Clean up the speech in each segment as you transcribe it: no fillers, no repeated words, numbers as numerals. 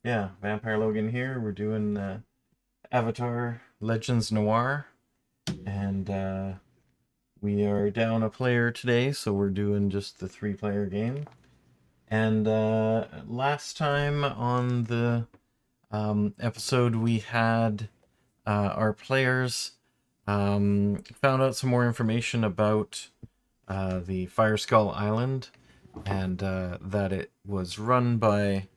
Yeah, Vampire Logan here. We're doing Avatar Legends Noir, and we are down a player today, so we're doing just the three-player game. And last time on the episode, we had our players found out some more information about the Fire Skull Island, and that it was run by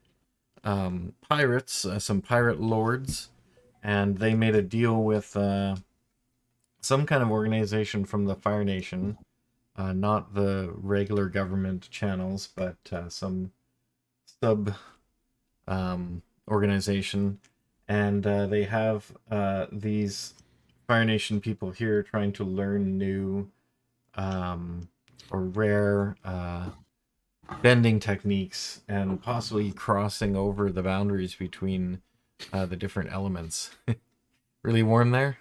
pirates, some pirate lords, and they made a deal with some kind of organization from the Fire Nation, not the regular government channels, but some sub organization. And they have these Fire Nation people here trying to learn new or rare bending techniques and possibly crossing over the boundaries between the different elements. Really warm there?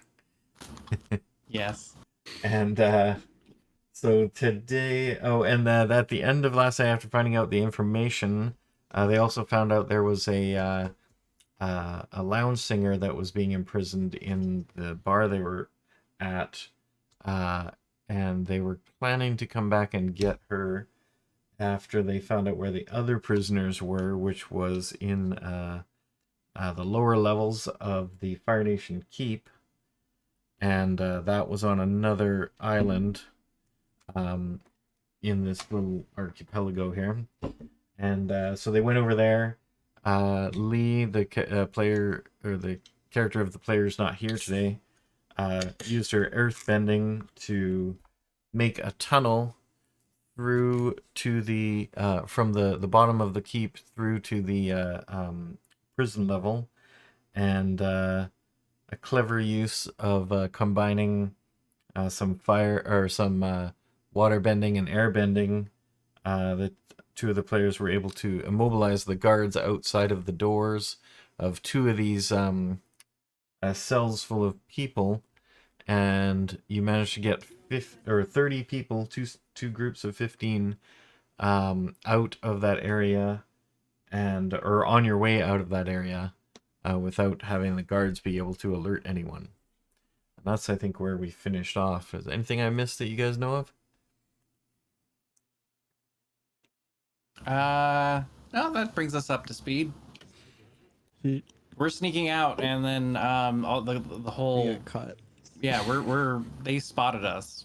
Yes. And so today, and at the end of last night, after finding out the information, they also found out there was a lounge singer that was being imprisoned in the bar they were at, and they were planning to come back and get her after they found out where the other prisoners were, which was in the lower levels of the Fire Nation Keep, and that was on another island in this little archipelago here. And so they went over there. Lee, the player, or the character of the player, is not here today. Used her earth bending to make a tunnel through to the from the bottom of the keep through to the prison level, and a clever use of combining some fire or some water bending and air bending. The two of the players were able to immobilize the guards outside of the doors of two of these cells full of people, and you managed to get 30 people, two groups of 15, out of that area, or on your way out of that area, without having the guards be able to alert anyone. And that's, I think, where we finished off. Is there anything I missed that you guys know of? No, that brings us up to speed. He We're sneaking out, and then all the whole got caught. yeah, they spotted us.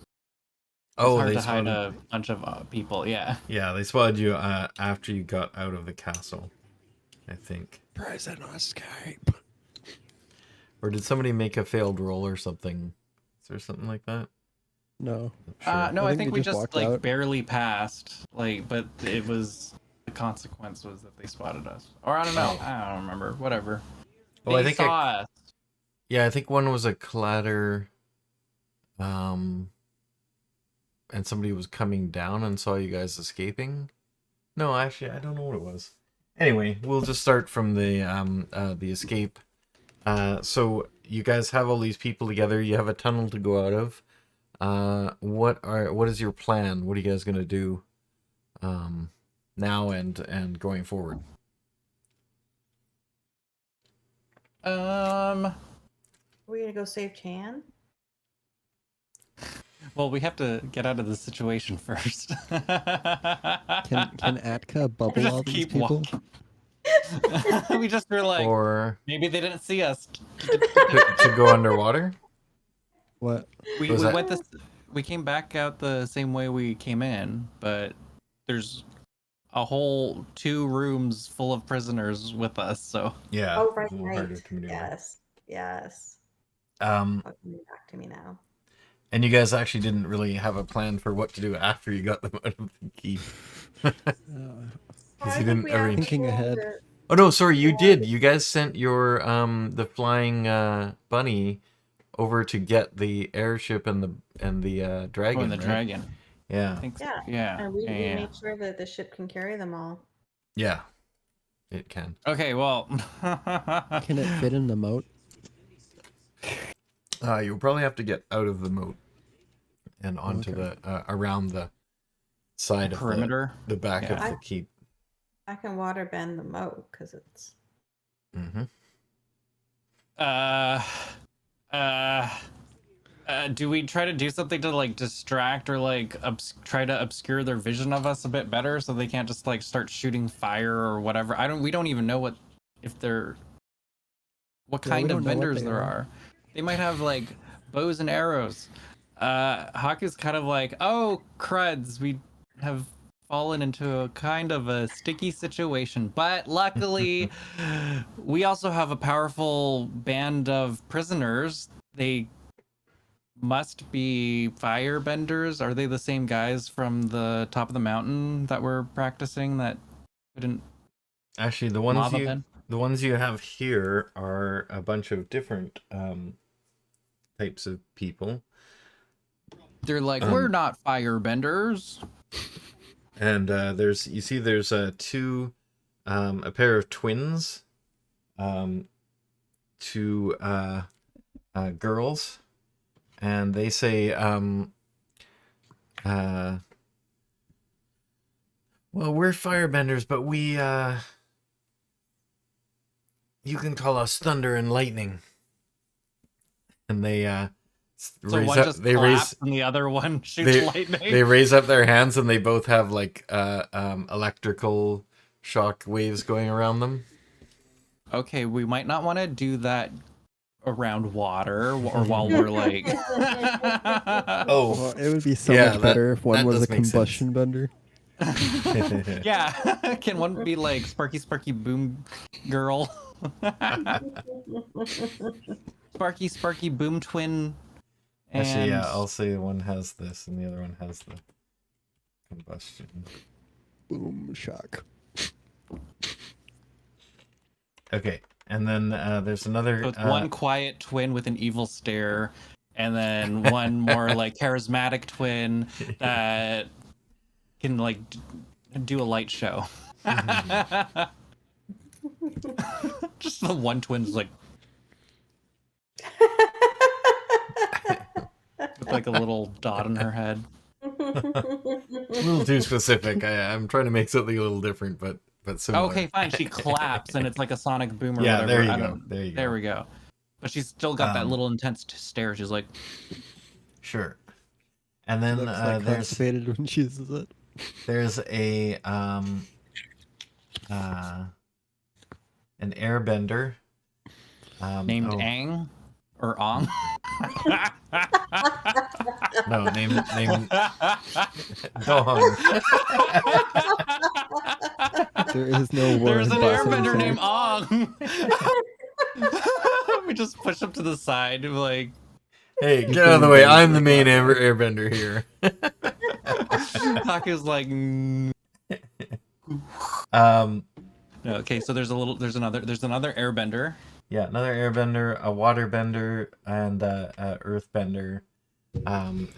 It's Oh, hard they to hide spotted. a bunch of people. Yeah. Yeah, they spotted you after you got out of the castle, I think. Prison escape. Or did somebody make a failed roll or something? Is there something like that? No. No, I think we just walked like out. barely passed. But it was the consequence was that they spotted us. Or I don't know. I don't remember. Whatever. Well, They I think saw us. Yeah, I think one was a clatter, and somebody was coming down and saw you guys escaping. No, actually, I don't know what it was. Anyway, we'll just start from the escape. So you guys have all these people together. You have a tunnel to go out of. What is your plan? What are you guys gonna do now and going forward? We're gonna go save Chan. Well, we have to get out of the situation first. Can Atka bubble Just all these keep people? walking. We just were like, Or maybe they didn't see us. to go underwater? What? We Was that- went this. We came back out the same way we came in, but there's a whole 2 rooms full of prisoners with us. So Yeah. Oh, it's right, a little harder right. to maneuver. Yes. Um, Coming back to me now. And you guys actually didn't really have a plan for what to do after you got them out of the keep. Uh, you didn't ever- Thinking ahead. Oh no, sorry, you did. You guys sent your the flying bunny over to get the airship and the dragon. oh, and the right? dragon. I Yeah. think so. Yeah. Yeah. And we yeah. make sure that the ship can carry them all. Yeah. It can. Okay, well. Can it fit in the moat? You'll probably have to get out of the moat and onto Okay. the around the side of perimeter? the back Yeah. of the keep. I can water bend the moat because it's Mm-hmm. Do we try to do something to like distract or like try to obscure their vision of us a bit better so they can't just like start shooting fire or whatever? We don't even know what Yeah, we kind of don't know what vendors they there are. They might have like bows and arrows. Haku's kind of like, oh cruds, we have fallen into a kind of a sticky situation, but luckily we also have a powerful band of prisoners. They must be firebenders. Are they the same guys from the top of the mountain that were practicing that couldn't Actually, the lava bend? ones you have here are a bunch of different types of people. They're like, we're not firebenders. And there's two, a pair of twins, two girls, and they say, well, we're firebenders, but we you can call us thunder and lightning. And they So one just claps and the other one shoots lightning. They raise up their hands and they both have like electrical shock waves going around them. Okay, we might not want to do that around water or while we're like Oh, Well, it would be so yeah, much better if one that was does a make sense. combustion bender. yeah. Can one be like Sparky Boom Girl? Sparky Boom Twin. And Actually, yeah, I'll say one has this and the other one has the combustion. Boom shock. Okay, and then there's another. So it's one quiet twin with an evil stare, and then one more like charismatic twin that can like do a light show. Just the one twin's like with like a little dot on her head. A little too specific. I'm trying to make something a little different, but similar. Okay, fine. She claps and it's like a sonic boom or Yeah, whatever. there you go. There you go. There we go. But she's still got that little intense stare. She's like, sure. And then Looks like there's constipated when she uses it. there's a an airbender named oh, Aang or Ong. no, name Dong. There is no word. There's an airbender named Ong. We just push him to the side, like, Hey, get out of the way! I'm the main airbender here. Haku's like, Um, no, okay. So there's another airbender. yeah, another airbender, a waterbender, and a earthbender,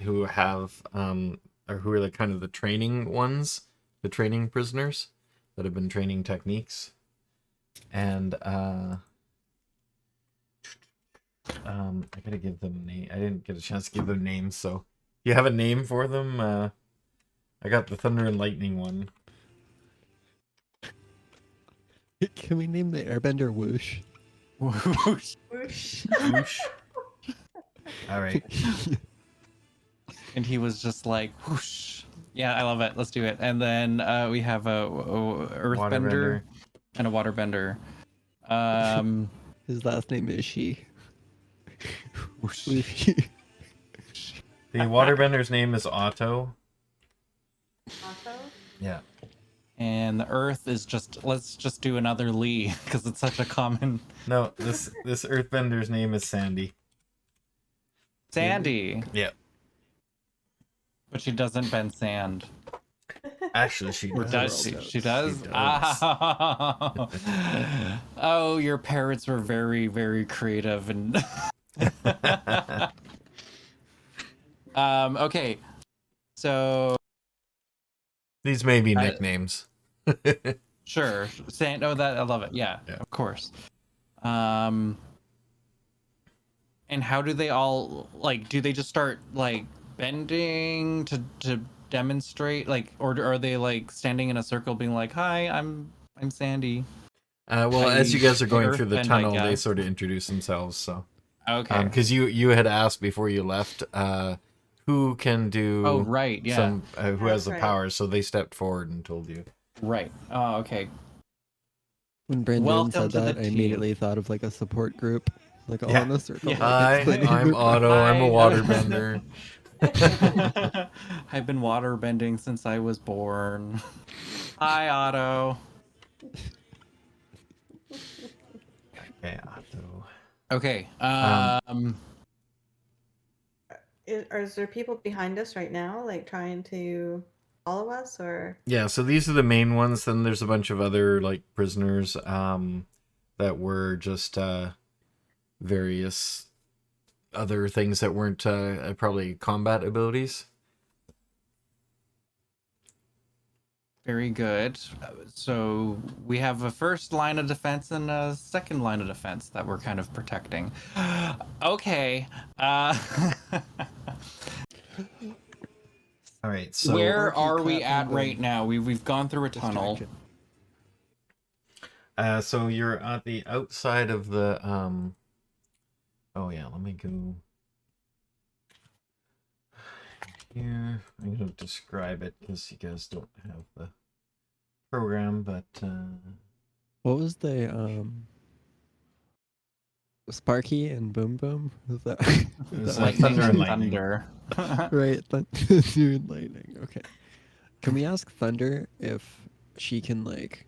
who have or who are the kind of the training ones, the training prisoners that have been training techniques, and I gotta give them name. I didn't get a chance to give them names, so if you have a name for them, I got the thunder and lightning one. Can we name the airbender Whoosh? Whoosh. Whoosh. All right. And he was just like, whoosh. Yeah, I love it. Let's do it. And then we have a earthbender and a waterbender. His last name is She. The waterbender's name is Otto. Also? Yeah. And the earth is just, let's just do another Lee because it's such a common. No, this earthbender's name is Sandy. Sandy. Yeah. But she doesn't bend sand. Actually, she Or does. does she? She does? She does. Oh. Oh, your parents were very, very creative and okay. So These may be nicknames. sure. No, that I love it. Yeah, of course. And how do they all like do they just start like bending to demonstrate like or are they like standing in a circle being like, "Hi, I'm Sandy." Well, as you guys are going through the Earthbend, I tunnel, they guess. sort of introduce themselves. So, Okay. because you had asked before you left, who can do Oh, right, yeah. some who has That's the right. power. So they stepped forward and told you. Right. Oh, okay. When Brandon Welcome said to the that, I team. immediately thought of like a support group, like all Yeah. in a circle. Yeah. like, Hi, explaining I'm their- Otto. I'm a Hi. waterbender. I've been waterbending since I was born. Hi, Otto. Okay, Otto. Okay. Is there people behind us right now, like trying to follow us, or? Yeah, so these are the main ones. Then there's a bunch of other like prisoners that were just various other things that weren't probably combat abilities. Very good. So we have a first line of defense and a second line of defense that we're kind of protecting. Okay. All right, so Where Sparky are we clapping at the right now? We've gone through a tunnel. distraction. so you're at the outside of the Oh yeah, let me go here. I'm gonna describe it because you guys don't have the program, but What was the Sparky and Boom Boom? Was that, It was was that like what- Thunder and Lightning. Thunder. right? Thunder and Lightning. Okay. Can we ask Thunder if she can like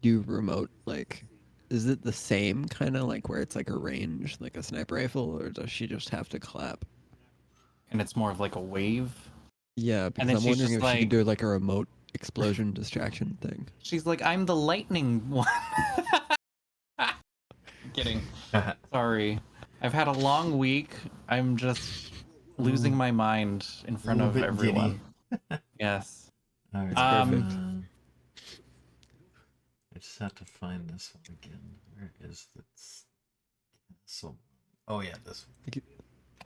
do remote like? Is it the same kind of like where it's like a range, like a sniper rifle, or does she just have to clap? And it's more of like a wave. Yeah, because then I'm she's wondering just if she like- can do like a remote explosion distraction thing. She's like, I'm the lightning one. Kidding. Sorry. I've had a long week. I'm just losing my mind in front little of bit everyone. Yes. all right. perfect. I just have to find this one again. Where is this? So, oh yeah, this one. Like,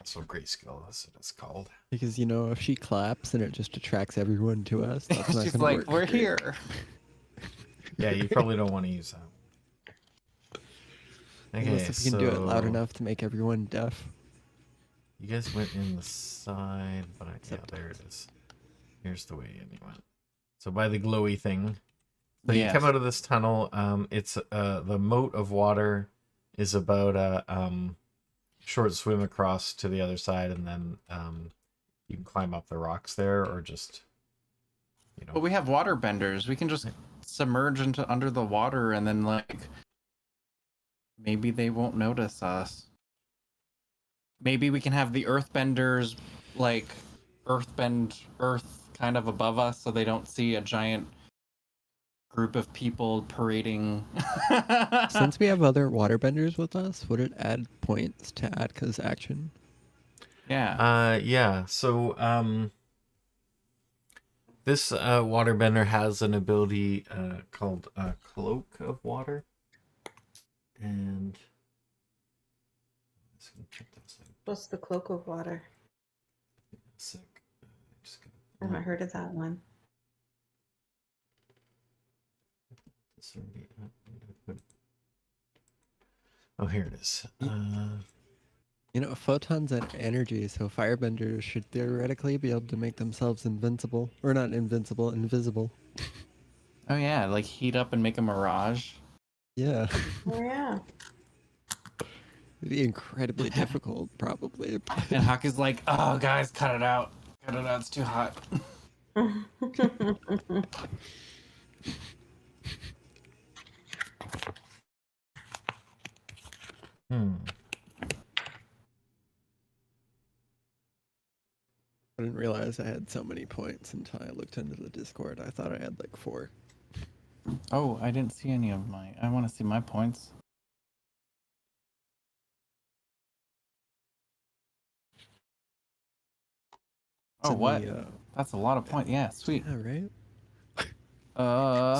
So grayscale, that's what it's called. Because you know, if she claps and it just attracts everyone to us, that's not She's gonna like, work. we're great. here. Yeah, you probably don't want to use that. Okay, Unless if we can do it loud enough to make everyone deaf. You guys went in the side, but yeah, there it is. Here's the way in you went. So by the glowy thing. So you Yes. come out of this tunnel. It's the moat of water is about a short swim across to the other side, and then you can climb up the rocks there, or just But we have water benders. We can just submerge into under the water and then like maybe they won't notice us. Maybe we can have the earthbenders like earthbend earth kind of above us so they don't see a giant group of people parading. Since we have other waterbenders with us, would it add points to Atka's action? Yeah. Yeah. So this waterbender has an ability called Cloak of Water, and let's go check this out. What's the cloak of water? Sick. I haven't heard of that one. Oh, here it is. You know, photons and energy, so firebenders should theoretically be able to make themselves invincible. Or not invincible, invisible. Oh yeah, like heat up and make a mirage. Yeah. Oh yeah. It'd be incredibly difficult, probably. And Huck is like, "Oh guys, cut it out. Cut it out. It's too hot." I didn't realize I had so many points until I looked into the Discord. I thought I had like 4. Oh, I didn't see any of my. I want to see my points. Oh, Send what? me, That's a lot of points. Yeah, sweet. yeah, right?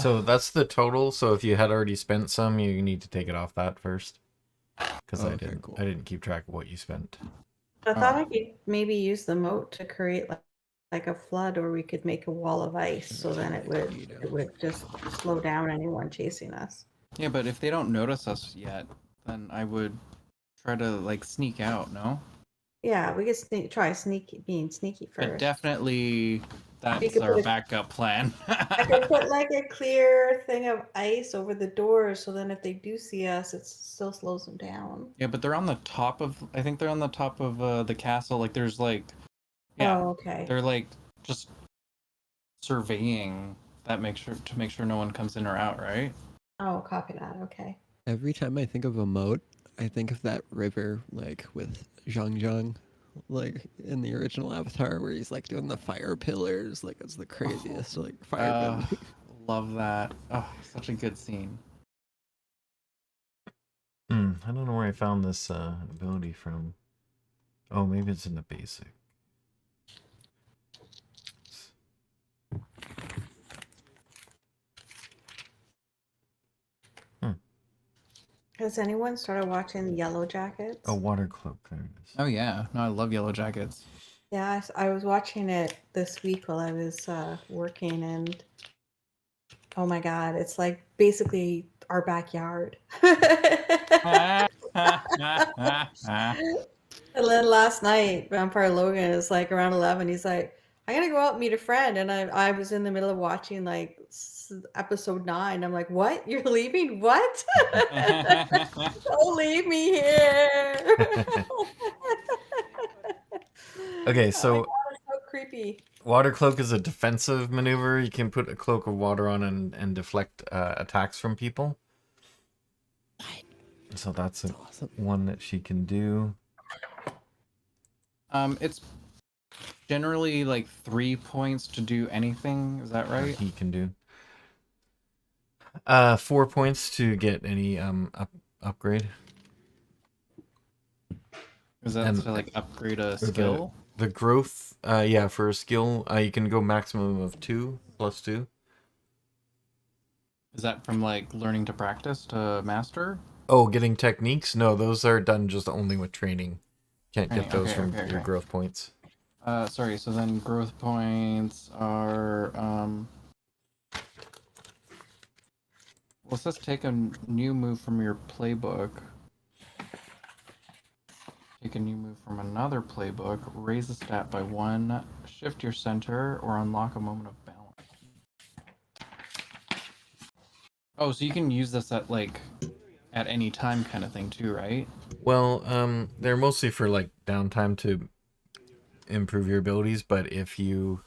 So that's the total. So if you had already spent some, you need to take it off that first. Because Oh, I okay, didn't. cool. I didn't keep track of what you spent. I thought I could maybe use the moat to create like a flood, or we could make a wall of ice, so then it would just slow down anyone chasing us. Yeah, but if they don't notice us yet, then I would try to like sneak out. No, Yeah, we could try being sneaky but first. definitely You that's could our put a backup plan. I could put like a clear thing of ice over the doors, so then if they do see us, it still slows them down. Yeah, but they're on the top of. I think they're on the top of the castle. Like, there's like, yeah, Oh, okay. they're like just surveying that make sure no one comes in or out, right? Oh, copy that. Okay. Every time I think of a moat, I think of that river like with Zhang Zhang, like in the original Avatar, where he's like doing the fire pillars. Like it's the craziest like fire Uh, bending. love that. Oh, such a good scene. I don't know where I found this ability from. Oh, maybe it's in the basic. Has anyone started watching Yellow Jackets? Oh, water cloak. There it is. Oh yeah, no, I love Yellow Jackets. Yeah, I was watching it this week while I was working, and oh my god, it's like basically our backyard. And then last night, Vampire Logan is like around 11. He's like, I gotta go out and meet a friend. And I was in the middle of watching like episode 9. I'm like, what? You're leaving? What? Don't leave me here. Okay, Oh my so god, it's so creepy. water cloak is a defensive maneuver. You can put a cloak of water on and deflect attacks from people. So that's Awesome. one that she can do. It's generally like 3 points to do anything. Is that Or right? he can do. 4 points to get any upgrade. Is that And- to like upgrade a the- skill? The growth, yeah, for a skill, you can go maximum of 2 plus 2. Is that from like learning to practice to master? Oh, getting techniques? No, those are done just only with training. Can't get Training, those okay, from okay, your okay. growth points. Sorry, so then growth points are let's just take a new move from your playbook. Take a new move from another playbook, raise the stat by 1, shift your center, or unlock a moment of balance. Oh, so you can use this at like at any time kind of thing too, right? Well, they're mostly for like downtime to improve your abilities, but if you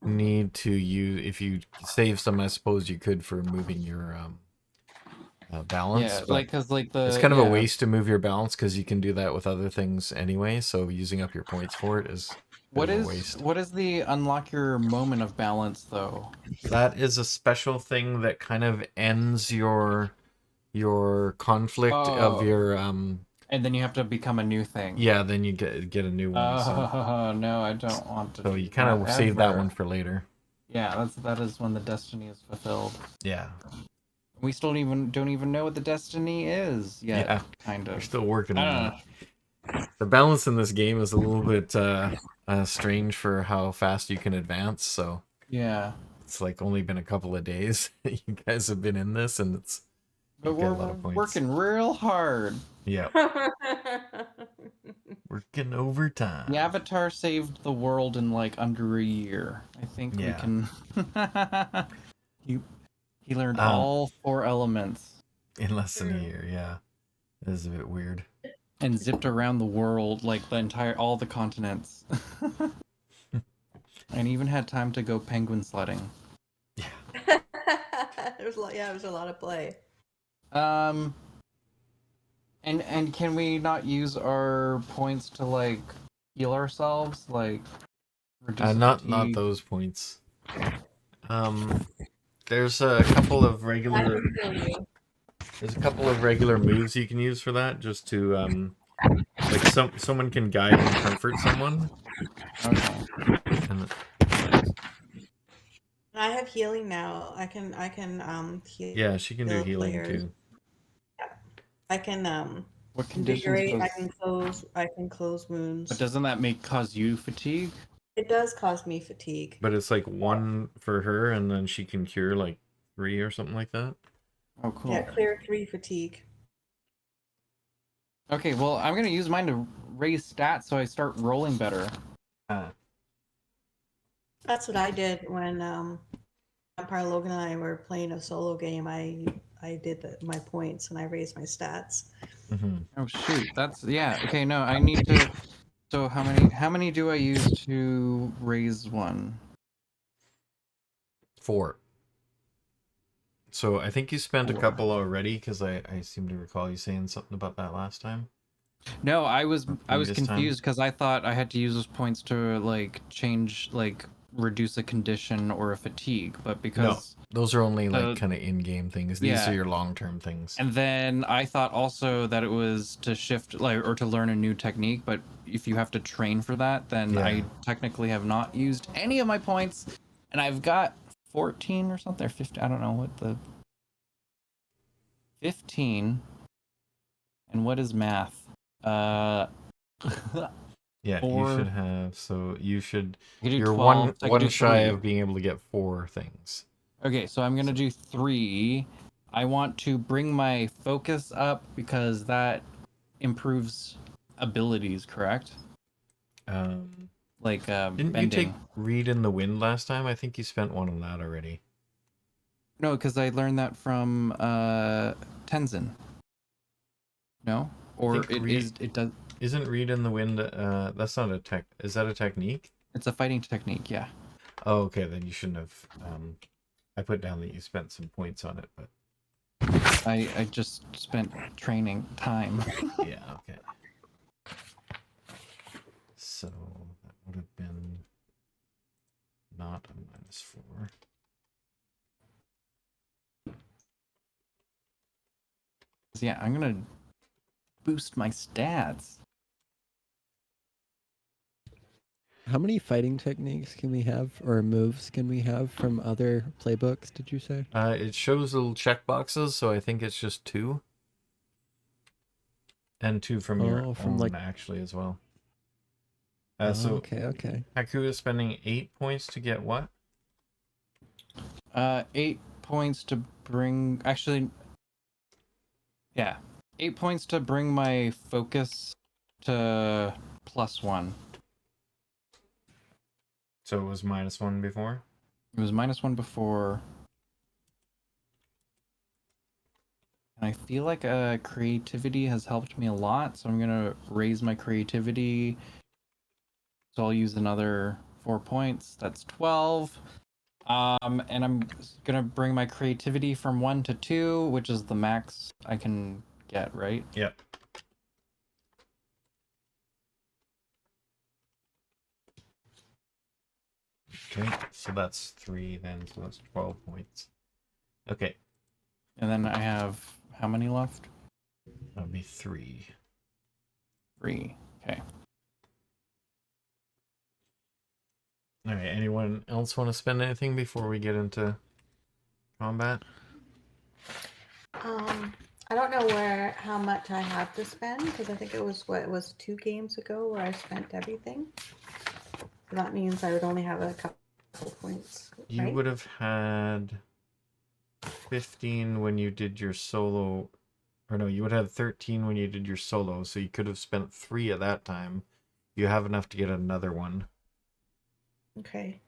need to use, if you save some, I suppose you could for moving your balance. Yeah, but like because like the it's kind of a yeah, waste to move your balance because you can do that with other things anyway. So using up your points for it is a bit of a waste. What is the unlock your moment of balance though? That is a special thing that kind of ends your conflict of Oh. your And then you have to become a new thing. yeah, then you get a new one. Oh no, I don't want to. So do you kind of save that ever. one for later. Yeah, that is when the destiny is fulfilled. Yeah. We still don't even know what the destiny is yet. Yeah. Kind You're of. still working I on don't that. know. The balance in this game is a little bit strange for how fast you can advance. So Yeah, it's like only been a couple of days that you guys have been in this, and it's but you get we're a lot of points. working real hard. Yeah, working overtime. The Avatar saved the world in like under a year. I think we Yeah. can. He learned all 4 elements In less than a year. Yeah, it is a bit weird. and zipped around the world, like all the continents. And even had time to go penguin sledding. It was a lot of play. And can we not use our points to like heal ourselves, like reduce Not fatigue? those points. There's a couple of regular. There's a couple of regular moves you can use for that, just to like someone can guide and comfort someone. Okay. And, I have healing now. I can heal. yeah, she can do the healing players. too. I can What conditions invigorate. does... I can close wounds. But doesn't that cause you fatigue? It does cause me fatigue. But it's like 1 for her, and then she can cure like 3 or something like that. Oh, cool. Yeah, clear 3 fatigue. Okay, well, I'm gonna use mine to raise stats so I start rolling better. That's what I did when Vampire Logan and I were playing a solo game. I did my points and I raised my stats. Mm-hmm. Oh shoot, that's yeah. Okay, no, I need to. So how many do I use to raise one? 4. So I think you spent a 4. couple already because I seem to recall you saying something about that last time. No, I was Previous time. confused because I thought I had to use those points to like change reduce a condition or a fatigue, but No, because those are only like the- kind of in-game things. These yeah. are your long-term things. And then I thought also that it was to shift or to learn a new technique, but if you have to train for that, then Yeah. I technically have not used any of my points, and I've got 14 or something or 15. I don't know what the 15. And what is math? Yeah, 4. you should have. So you should. I could do You're 12. I could one do shy 3. of being able to get 4 things. Okay, so I'm gonna do 3. I want to bring my focus up because that improves abilities, correct? Like Didn't bending. you take Read in the Wind last time? I think you spent one on that already. No, because I learned that from Tenzin. No, or it does. Isn't Read in the Wind? That's not a tech. Is that a technique? It's a fighting technique, yeah. Oh, okay. Then you shouldn't have. I put down that you spent some points on it, but I just spent training time. yeah, okay. So that would have been not a -4. Yeah, I'm gonna boost my stats. How many fighting techniques can we have, or moves can we have from other playbooks, did you say? It shows little check boxes, so I think it's just 2. And 2 from your own, actually, as well. So okay. Haku is spending 8 points to get what? 8 points to bring. Actually, yeah, 8 points to bring my focus to +1. So it was -1 before? It was -1 before. And I feel like creativity has helped me a lot, so I'm gonna raise my creativity. So I'll use another 4 points. That's 12. And I'm gonna bring my creativity from 1 to 2, which is the max I can get, right? Yep. Okay, so that's 3 then, so that's 12 points. Okay. And then I have how many left? That'll be 3. 3. Okay. Alright, anyone else want to spend anything before we get into combat? I don't know how much I have to spend because I think it was 2 games ago where I spent everything. So that means I would only have a couple points. You right? would have had 15 when you did your solo, or no, you would have 13 when you did your solo, so you could have spent 3 at that time. You have enough to get another one. Okay.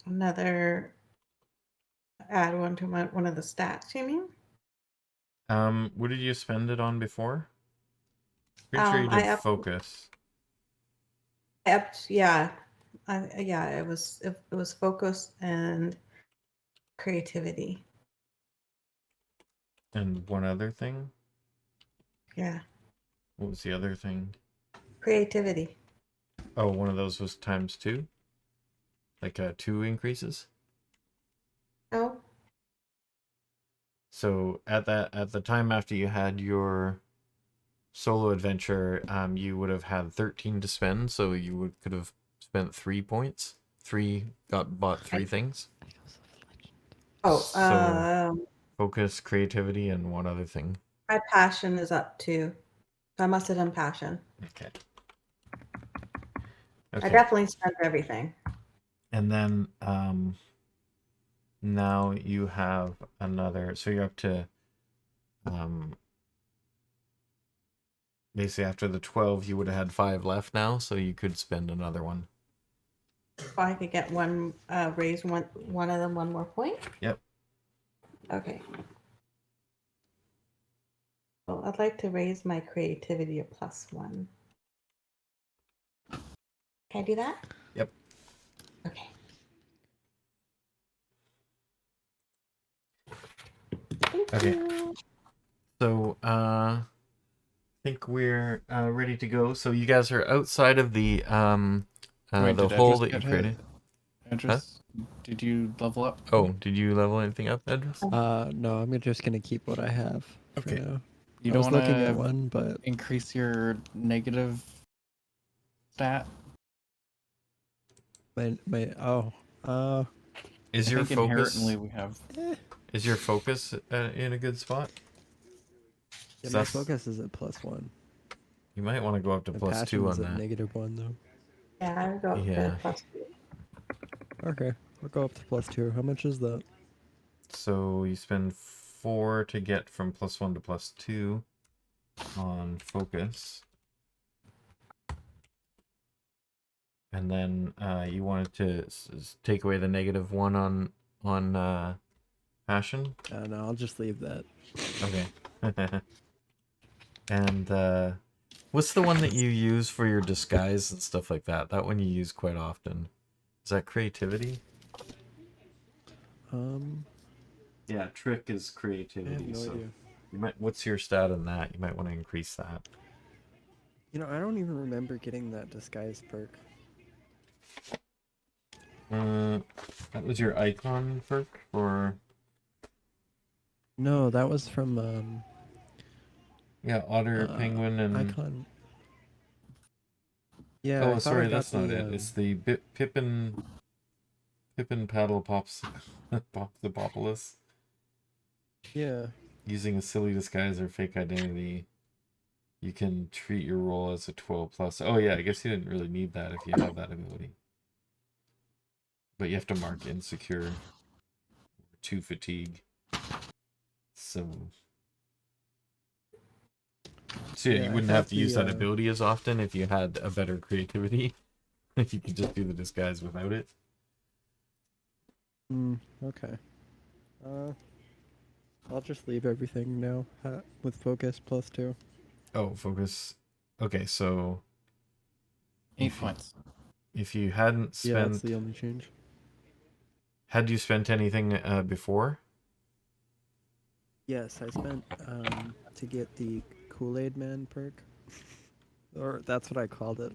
Another add one to one of the stats, you mean? What did you spend it on before? Pretty sure you did focus. Yeah. It was focus and creativity. And one other thing? Yeah. What was the other thing? Creativity. Oh, one of those was ×2? Like 2 increases? No. So at the time after you had your solo adventure, you would have had 13 to spend, so you could have spent 3 points. Bought 3 things. Oh, so focus, creativity, and one other thing. my passion is up too. So I must have done passion. Okay. I definitely spent everything. And then now you have another, so you're up to basically after the 12 you would have had 5 left now, so you could spend another one. If I could get one, raise one of them 1 more point. Yep. Okay. Well, I'd like to raise my creativity a +1. Can I do that? Yep. Okay. Thank Okay. you. So I think we're ready to go. So you guys are outside of the Wait, the did hole Edris that you get hit? created. Edris, did you level up? Oh, did you level anything up, Edris? No, I'm just gonna keep what I have for Okay. now. You I don't was want looking at to one, but increase your negative stat? my Is I your think focus inherently we have. is your focus in a good spot? yeah, So my that's- focus is at +1. You might want to go up to My +2 passion's on at that. -1 though. Yeah, I would go up Yeah. to +2. Okay, we'll go up to +2. How much is that? So you spend 4 to get from +1 to +2 on focus. And then you wanted to take away the -1 on passion. No, I'll just leave that. Okay. And what's the one that you use for your disguise and stuff like that? That one you use quite often. Is that creativity? Yeah, trick is I creativity. have no so idea. you might. What's your stat on that? You might want to increase that. You know, I don't even remember getting that disguise perk. That was your icon perk, or No, that was from yeah, otter, penguin, and icon. Yeah. I oh, thought sorry, I got that's not the, it. It's the Pippin paddle pops Popsipopolis. Yeah. Using a silly disguise or fake identity, you can treat your role as a 12+. Oh yeah, I guess you didn't really need that if you have that ability. But you have to mark insecure or 2 fatigue. So yeah, Yeah, you I wouldn't have thought to use that the, ability as often if you had a better creativity. If you could just do the disguise without it. Okay. I'll just leave everything now with focus +2. Oh, focus. Okay, so 8 points. if you hadn't Yeah, that's spent, the only change. had you spent anything before? Yes, I spent to get the Kool-Aid Man perk, or that's what I called it.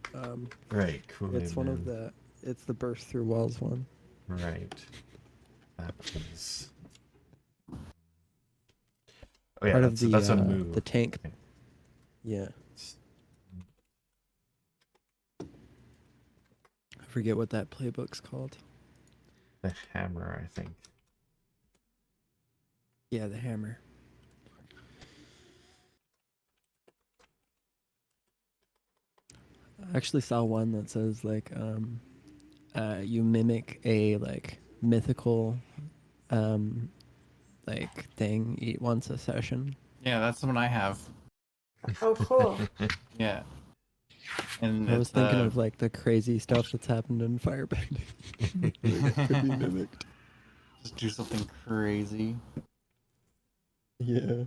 Right, cool. It's one of the. It's the burst through walls one. Right. That is. Oh yeah, Part that's, of that's a the move. tank. Okay. Yeah. I forget what that playbook's called. The hammer, I think. Yeah, the hammer. I actually saw one that says like you mimic a like mythical like thing eat once a session. Yeah, that's the one I have. Oh, cool. Yeah. And I was it's thinking of like the crazy stuff that's happened in Firebending. Like, it could be mimicked. just do something crazy. Yeah.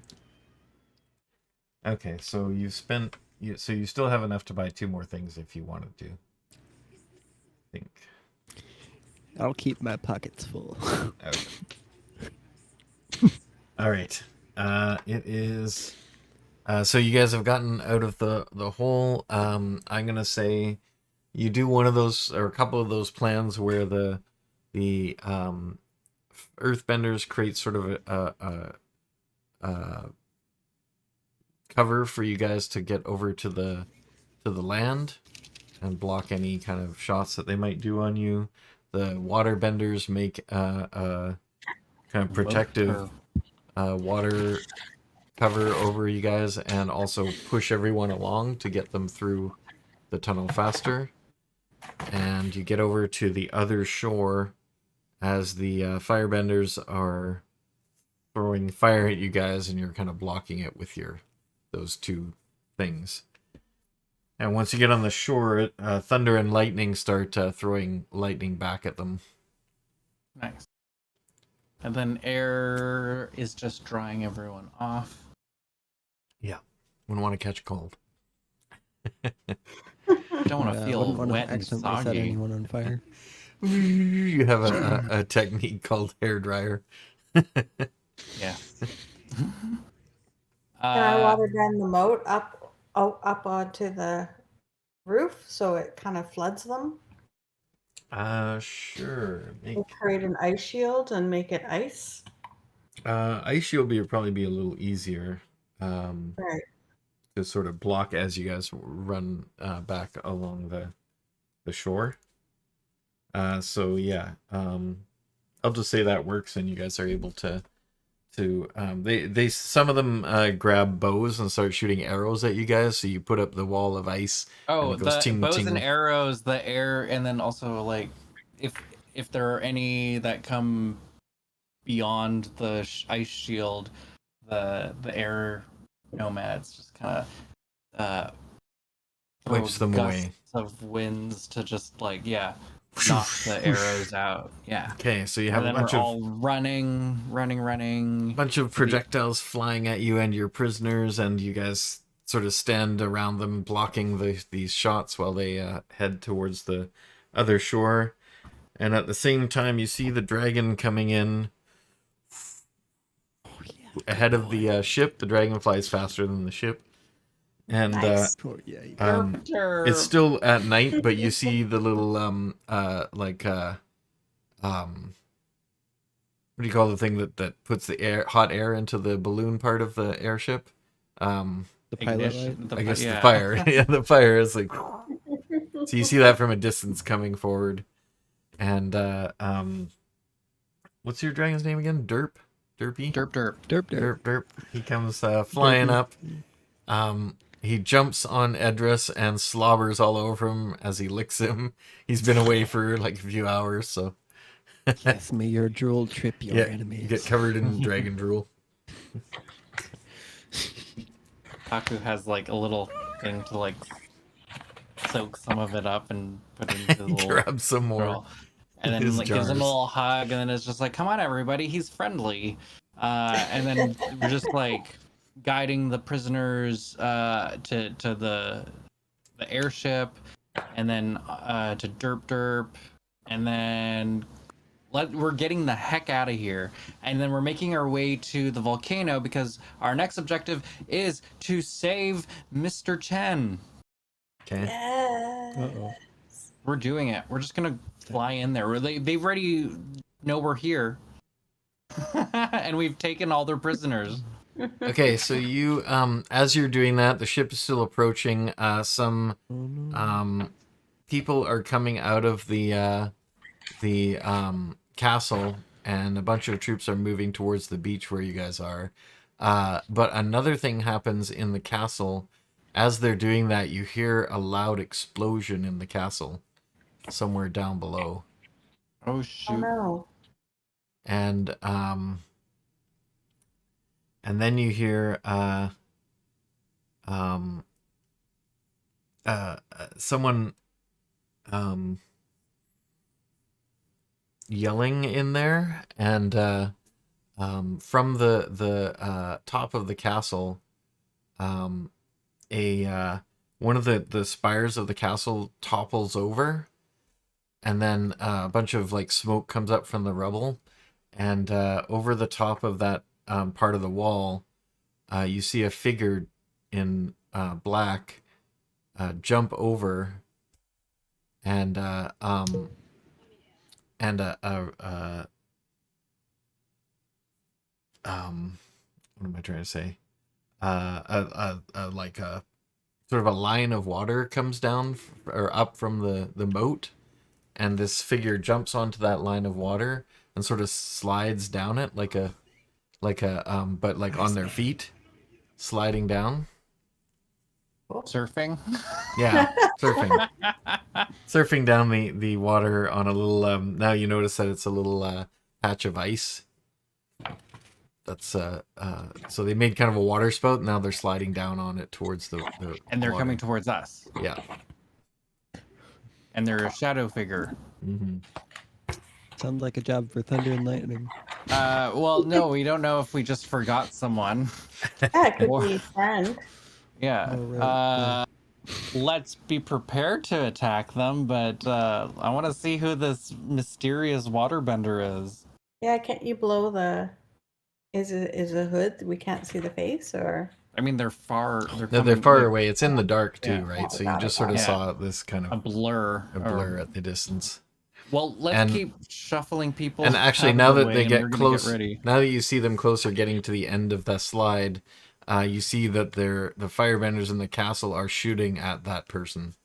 Okay, so you spent. So you still have enough to buy 2 more things if you wanted to. I think. I'll keep my pockets full. Okay. All right. It is. So you guys have gotten out of the hole. I'm gonna say you do one of those or a couple of those plans where the earthbenders create sort of a cover for you guys to get over to the land and block any kind of shots that they might do on you. The waterbenders make a kind of protective water cover over you guys and also push everyone along to get them through the tunnel faster. and you get over to the other shore as the firebenders are throwing fire at you guys, and you're kind of blocking it with those two things. And once you get on the shore, thunder and lightning start throwing lightning back at them. Nice. And then air is just drying everyone off. Yeah, wouldn't want to catch a cold. Don't want to feel wouldn't want to wet and accidentally set soggy. anyone on fire. You have a technique called hair dryer. Yeah. Can I water down the moat up onto the roof so it kind of floods them? Sure. We'll create an ice shield and make it ice. Ice shield would probably be a little easier. Right. To sort of block as you guys run back along the shore. So yeah, I'll just say that works, and you guys are able to they some of them grab bows and start shooting arrows at you guys. So you put up the wall of ice. Oh, and it goes the ting, bows ting. and arrows, the air, and then also like if there are any that come beyond the ice shield, the air nomads just kind of Wipes them away. of winds to just like knock the arrows out. Yeah. Okay, so you have And a then bunch we're of all running. bunch of projectiles flying at you and your prisoners, and you guys sort of stand around them, blocking these shots while they head towards the other shore. And at the same time, you see the dragon coming in ahead of the ship. The dragon flies faster than the ship, and Nice. Oh yeah. it's still at night, but you see the little what do you call the thing that puts the hot air into the balloon part of the airship? The pilot light. I guess the fire. Yeah, the fire is like. So you see that from a distance coming forward, and what's your dragon's name again? Derp, Derpy, Derp. He comes flying up. He jumps on Edris and slobbers all over him as he licks him. He's been away for like a few hours, so. Yes, may your drool trip your enemies. You get covered in dragon drool. Haku has like a little thing to like soak some of it up and put it into the little Grab some more. girl. And then his like gives him a jars. little hug, and then it's just like, come on everybody, he's friendly. And then we're just like guiding the prisoners to the airship, and then to Derp, and then we're getting the heck out of here, and then we're making our way to the volcano because our next objective is to save Mr. Chen. Okay. Yeah. Uh-oh. We're doing it. We're just gonna fly in there. They've already know we're here, and we've taken all their prisoners. Okay, so you as you're doing that, the ship is still approaching. Some people are coming out of the castle, and a bunch of troops are moving towards the beach where you guys are. But another thing happens in the castle. As they're doing that, you hear a loud explosion in the castle somewhere down below. Oh shoot! Oh no. And then you hear someone yelling in there, and from the top of the castle, one of the spires of the castle topples over, and then a bunch of like smoke comes up from the rubble, and over the top of that part of the wall, you see a figure in black jump over, and what am I trying to say? Like a sort of a line of water comes down or up from the moat, and this figure jumps onto that line of water and sort of slides down it like a but like on their feet, sliding down. Surfing. Yeah. surfing. Surfing down the water on a little, now you notice that it's a little patch of ice. That's, so they made kind of a water spout, now they're sliding down on it towards the And they're water. coming towards us. Yeah. And they're a shadow figure. Mm-hmm. Sounds like a job for thunder and lightning. Well, no, we don't know if we just forgot someone. Yeah, it could Or- be friend. Yeah. Oh, right, Let's be prepared to attack them, but I want to see who this mysterious waterbender is. Yeah, can't you blow the? Is a hood? We can't see the face, or I mean, they're far. They're No, they're coming, far like, away. It's in the dark too, Yeah. right? So you Got it, just sort of got it. saw this kind a of blur. a blur at the distance. Well, let's And- keep shuffling people. And actually, out of now the that way, they and get we're gonna close, ready. now that you see them closer, getting to the end of the slide, you see that the firebenders in the castle are shooting at that person.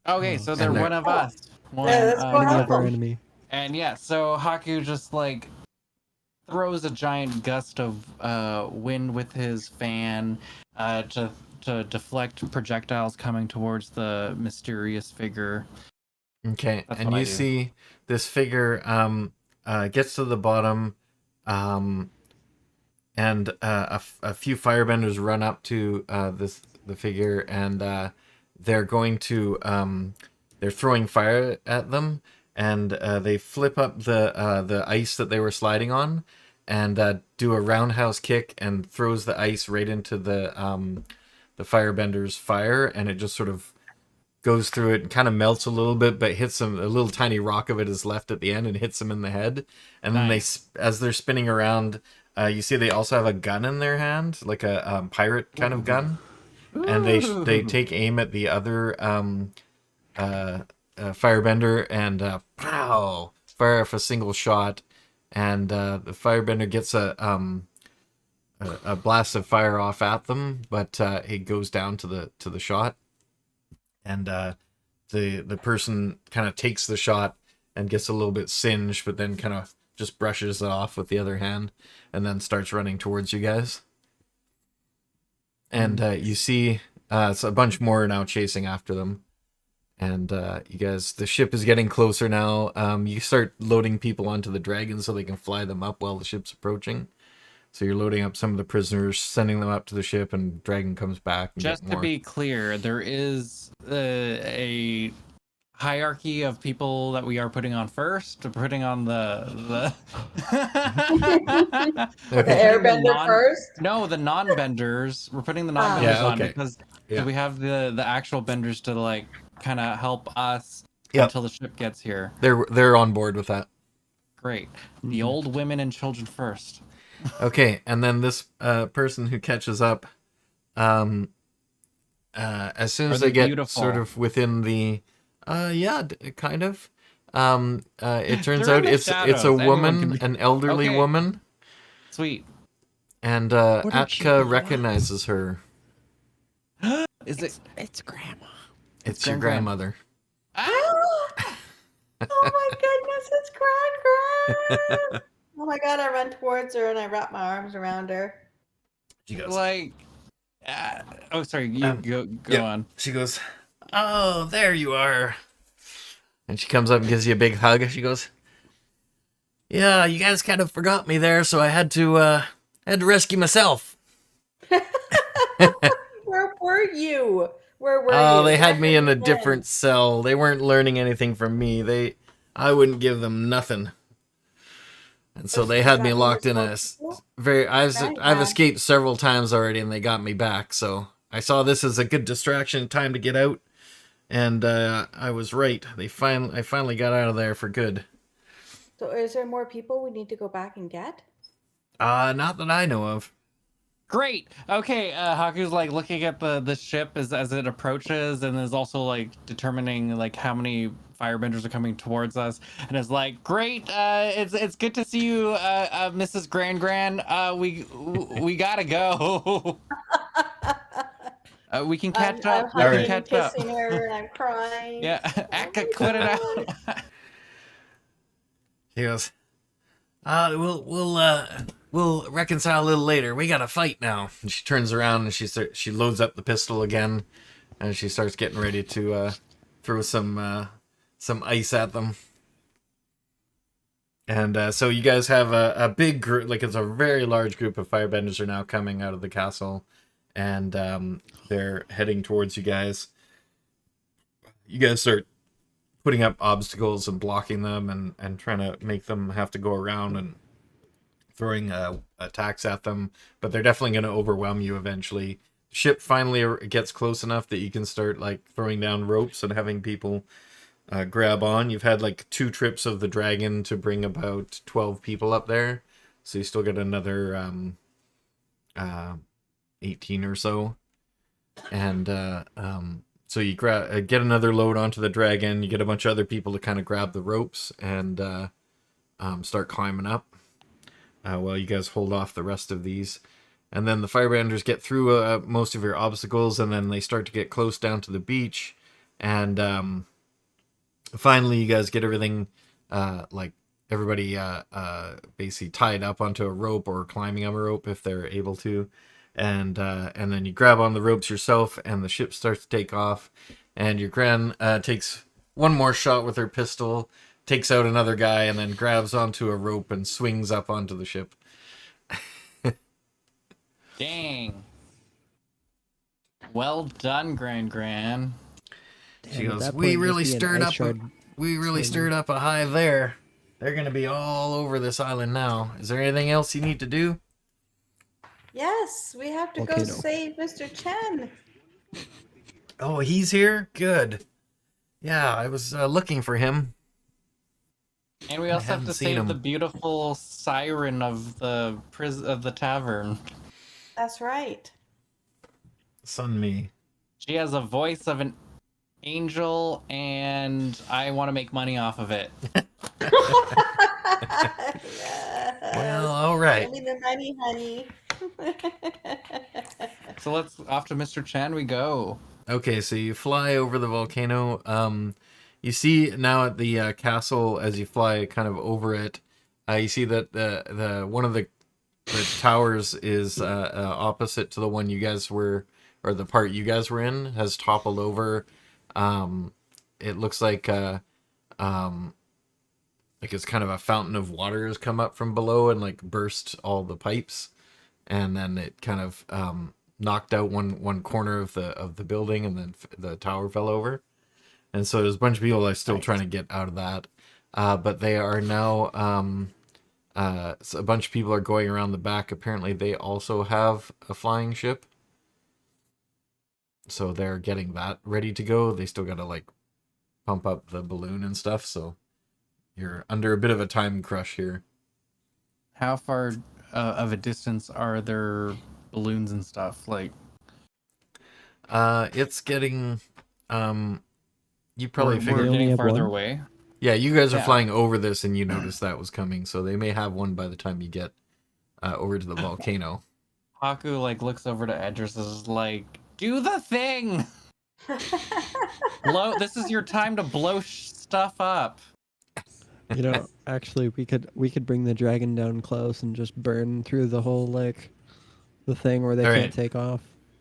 Okay, so they're they're- one of us. One, Yeah, let's go Enemy help of our them. enemy. And yeah, so Haku just like throws a giant gust of wind with his fan to deflect projectiles coming towards the mysterious figure. Okay, That's and what I you do. see this figure gets to the bottom, and a few firebenders run up to the figure, and they're going to they're throwing fire at them, and they flip up the ice that they were sliding on, and do a roundhouse kick and throws the ice right into the firebender's fire, and it just sort of goes through it and kind of melts a little bit, but hits him. A little tiny rock of it is left at the end and hits him in the head. And then Nice. as they're spinning around, you see they also have a gun in their hand, like a pirate kind of gun, and they take aim at the other firebender and pow, fire off a single shot, and the firebender gets a blast of fire off at them, but it goes down to the shot. And the person kind of takes the shot and gets a little bit singed, but then kind of just brushes it off with the other hand, and then starts running towards you guys. And you see it's a bunch more now chasing after them. And you guys, the ship is getting closer now. You start loading people onto the dragon so they can fly them up while the ship's approaching. So you're loading up some of the prisoners, sending them up to the ship, and dragon comes back. And Just get to more. be clear, there is a hierarchy of people that we are putting on first. We're putting on the the Okay. airbender first. No, the non-benders. We're putting the Ah. non-benders Yeah, on okay. because Yeah. we have the actual benders to like kind of help us Yep. until the ship gets here. They're on board with that. Great. The old women and children first. Okay, and then this person who catches up, as soon Are as they they get beautiful? sort of within the, kind of. It turns They're in out the it's a shadows. Anyone woman, can be- an elderly Okay. woman, Sweet. did and she Atka do? recognizes her. Is it? It's grandma. It's your Gran. grandmother. Oh my goodness, it's Gran. Oh my god, I run towards her and I wrap my arms around her. She goes. Like, oh, sorry. You go yeah. on. She goes, "Oh, there you are." And she comes up and gives you a big hug. She goes, "Yeah, you guys kind of forgot me there, so I had to rescue myself." Where were you? Where were you? Oh, they had Where me in a have you been? different cell. They weren't learning anything from me. I wouldn't give them nothing. And so they had me locked in a very. I've escaped several times already, and they got me back. So I saw this as a good distraction, time to get out, and I was right. I finally got out of there for good. So is there more people we need to go back and get? Not that I know of. Great. Okay. Haku's like looking at the ship as it approaches, and is also like determining like how many firebenders are coming towards us, and is like, "Great. It's good to see you, Mrs. Gran. We gotta go. We can catch I'm up. We can hugging and catch up. kissing her and I'm crying. Yeah. Akka, quit it out. He goes, we'll reconcile a little later. We gotta fight now." And she turns around and she loads up the pistol again, and she starts getting ready to throw some ice at them. And so you guys have a big group, like it's a very large group of firebenders are now coming out of the castle, and they're heading towards you guys. You guys start putting up obstacles and blocking them and trying to make them have to go around and throwing attacks at them, but they're definitely going to overwhelm you eventually. The ship finally gets close enough that you can start like throwing down ropes and having people grab on. You've had like 2 trips of the dragon to bring about 12 people up there, so you still get another 18 or so. And so you get another load onto the dragon. You get a bunch of other people to kind of grab the ropes and start climbing up while you guys hold off the rest of these. And then the firebenders get through most of your obstacles, and then they start to get close down to the beach. And finally, you guys get everything, like everybody basically tied up onto a rope or climbing on a rope if they're able to. And then you grab on the ropes yourself, and the ship starts to take off. And your gran takes one more shot with her pistol, takes out another guy, and then grabs onto a rope and swings up onto the ship. Dang. Well done, Gran. She Damn, at goes, that "We point, really just be an stirred ice up. shard We really swinging. stirred up a hive there. They're gonna be all over this island now. Is there anything else you need to do?" Yes, we have to go Volcano. save Mr. Chen. "Oh, he's here. Good. Yeah, I was looking for him." And we I also have haven't to seen save him. the beautiful siren of the of the tavern. That's right. Sun me. She has a voice of an angel, and I want to make money off of it. Well, all right. Give me the money, honey. So let's off to Mr. Chen we go. Okay, so you fly over the volcano. You see now at the castle as you fly kind of over it. You see that the one of the towers is opposite to the one you guys were, or the part you guys were in, has toppled over. It looks like it's kind of a fountain of water has come up from below and like burst all the pipes, and then it kind of knocked out one corner of the building, and then the tower fell over. And so there's a bunch of people that are still trying to get out of that, but they are now so a bunch of people are going around the back. Apparently they also have a flying ship, so they're getting that ready to go. They still gotta like pump up the balloon and stuff, so you're under a bit of a time crush here. How far of a distance are there balloons and stuff? Like, It's getting you probably we're figured, only getting have farther one? away. yeah, you guys are Yeah. flying over this and you noticed that was coming, so they may have one by the time you get over to the volcano. Haku like looks over to Edris and is like, "Do the thing! This is your time to blow stuff up." You know, actually, we could bring the dragon down close and just burn through the whole like the thing where they All can't right. take off.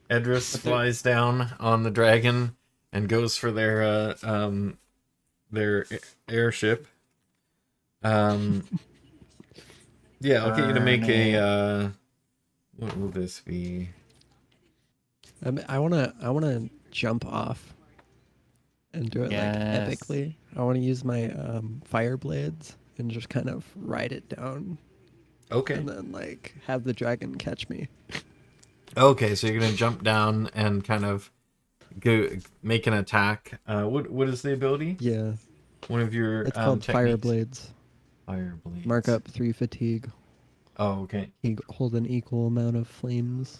Edris But they're- flies down on the dragon and goes for their airship. Yeah, I'll get you to make a what will this be? I wanna jump off and do it Yes. like epically. I want to use my fire blades and just kind of ride it down, Okay. and then like have the dragon catch me. Okay, so you're gonna jump down and kind of go make an attack. What is the ability? Yeah, One of your it's called fire techniques? blades. Fire blades. Mark up 3 fatigue. Oh, okay. Hold an equal amount of flames.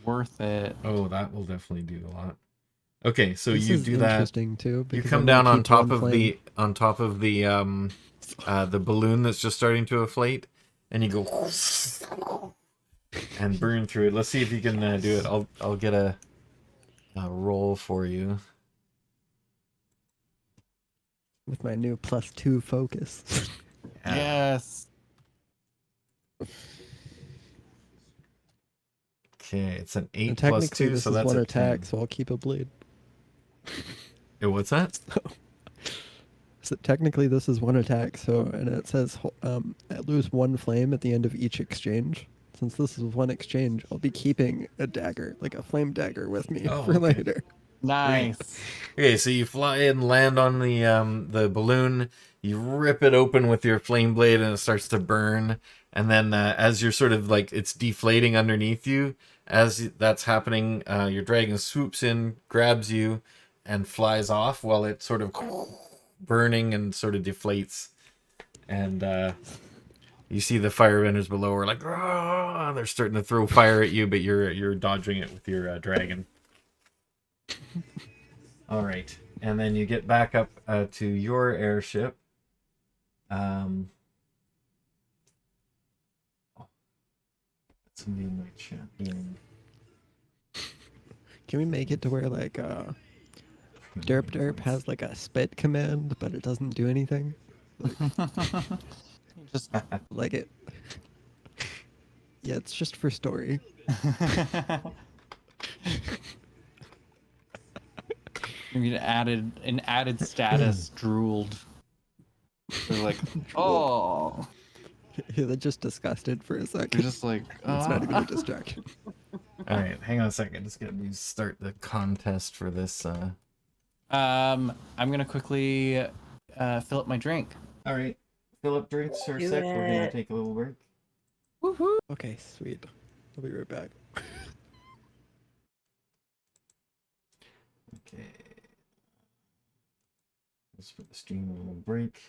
Worth it. Oh, that will definitely do a lot. Okay, so This you is do that. interesting too. You because come I'm down gonna on keep top one of flame. the balloon that's just starting to inflate, and you go and burn through it. Let's see if you can do it. I'll get a roll for you. with my new +2 focus. Yes. Okay, it's an 8 And plus technically, 2, this so is that's one a attack, 10. so I'll keep a blade. What's that? So technically, this is one attack. So, and it says I lose 1 flame at the end of each exchange. Since this is 1 exchange, I'll be keeping a dagger, like a flame dagger, with me Oh, for okay. later. Nice. Okay, so you fly and land on the balloon. You rip it open with your flame blade, and it starts to burn. And then as you're sort of like it's deflating underneath you, as that's happening, your dragon swoops in, grabs you, and flies off while it sort of burning and sort of deflates. And you see the firebenders below are like, "Rah!" They're starting to throw fire at you, but you're dodging it with your dragon. All right, and then you get back up to your airship. Somebody in my chat doing. Can we make it to where like Derp Derp has like a spit command, but it doesn't do anything? Just Like it. Yeah, it's just for story. maybe an added status drooled. They're like, oh, They're just disgusted for a they're second. just like, It's not even a distraction. All right, hang on a second. Just get me start the contest for this. I'm gonna quickly fill up my drink. All right, fill up drinks for a Do sec. We're gonna it. take a little break. Woohoo! Okay, sweet. I'll be right back. Okay. Let's put the stream a little break.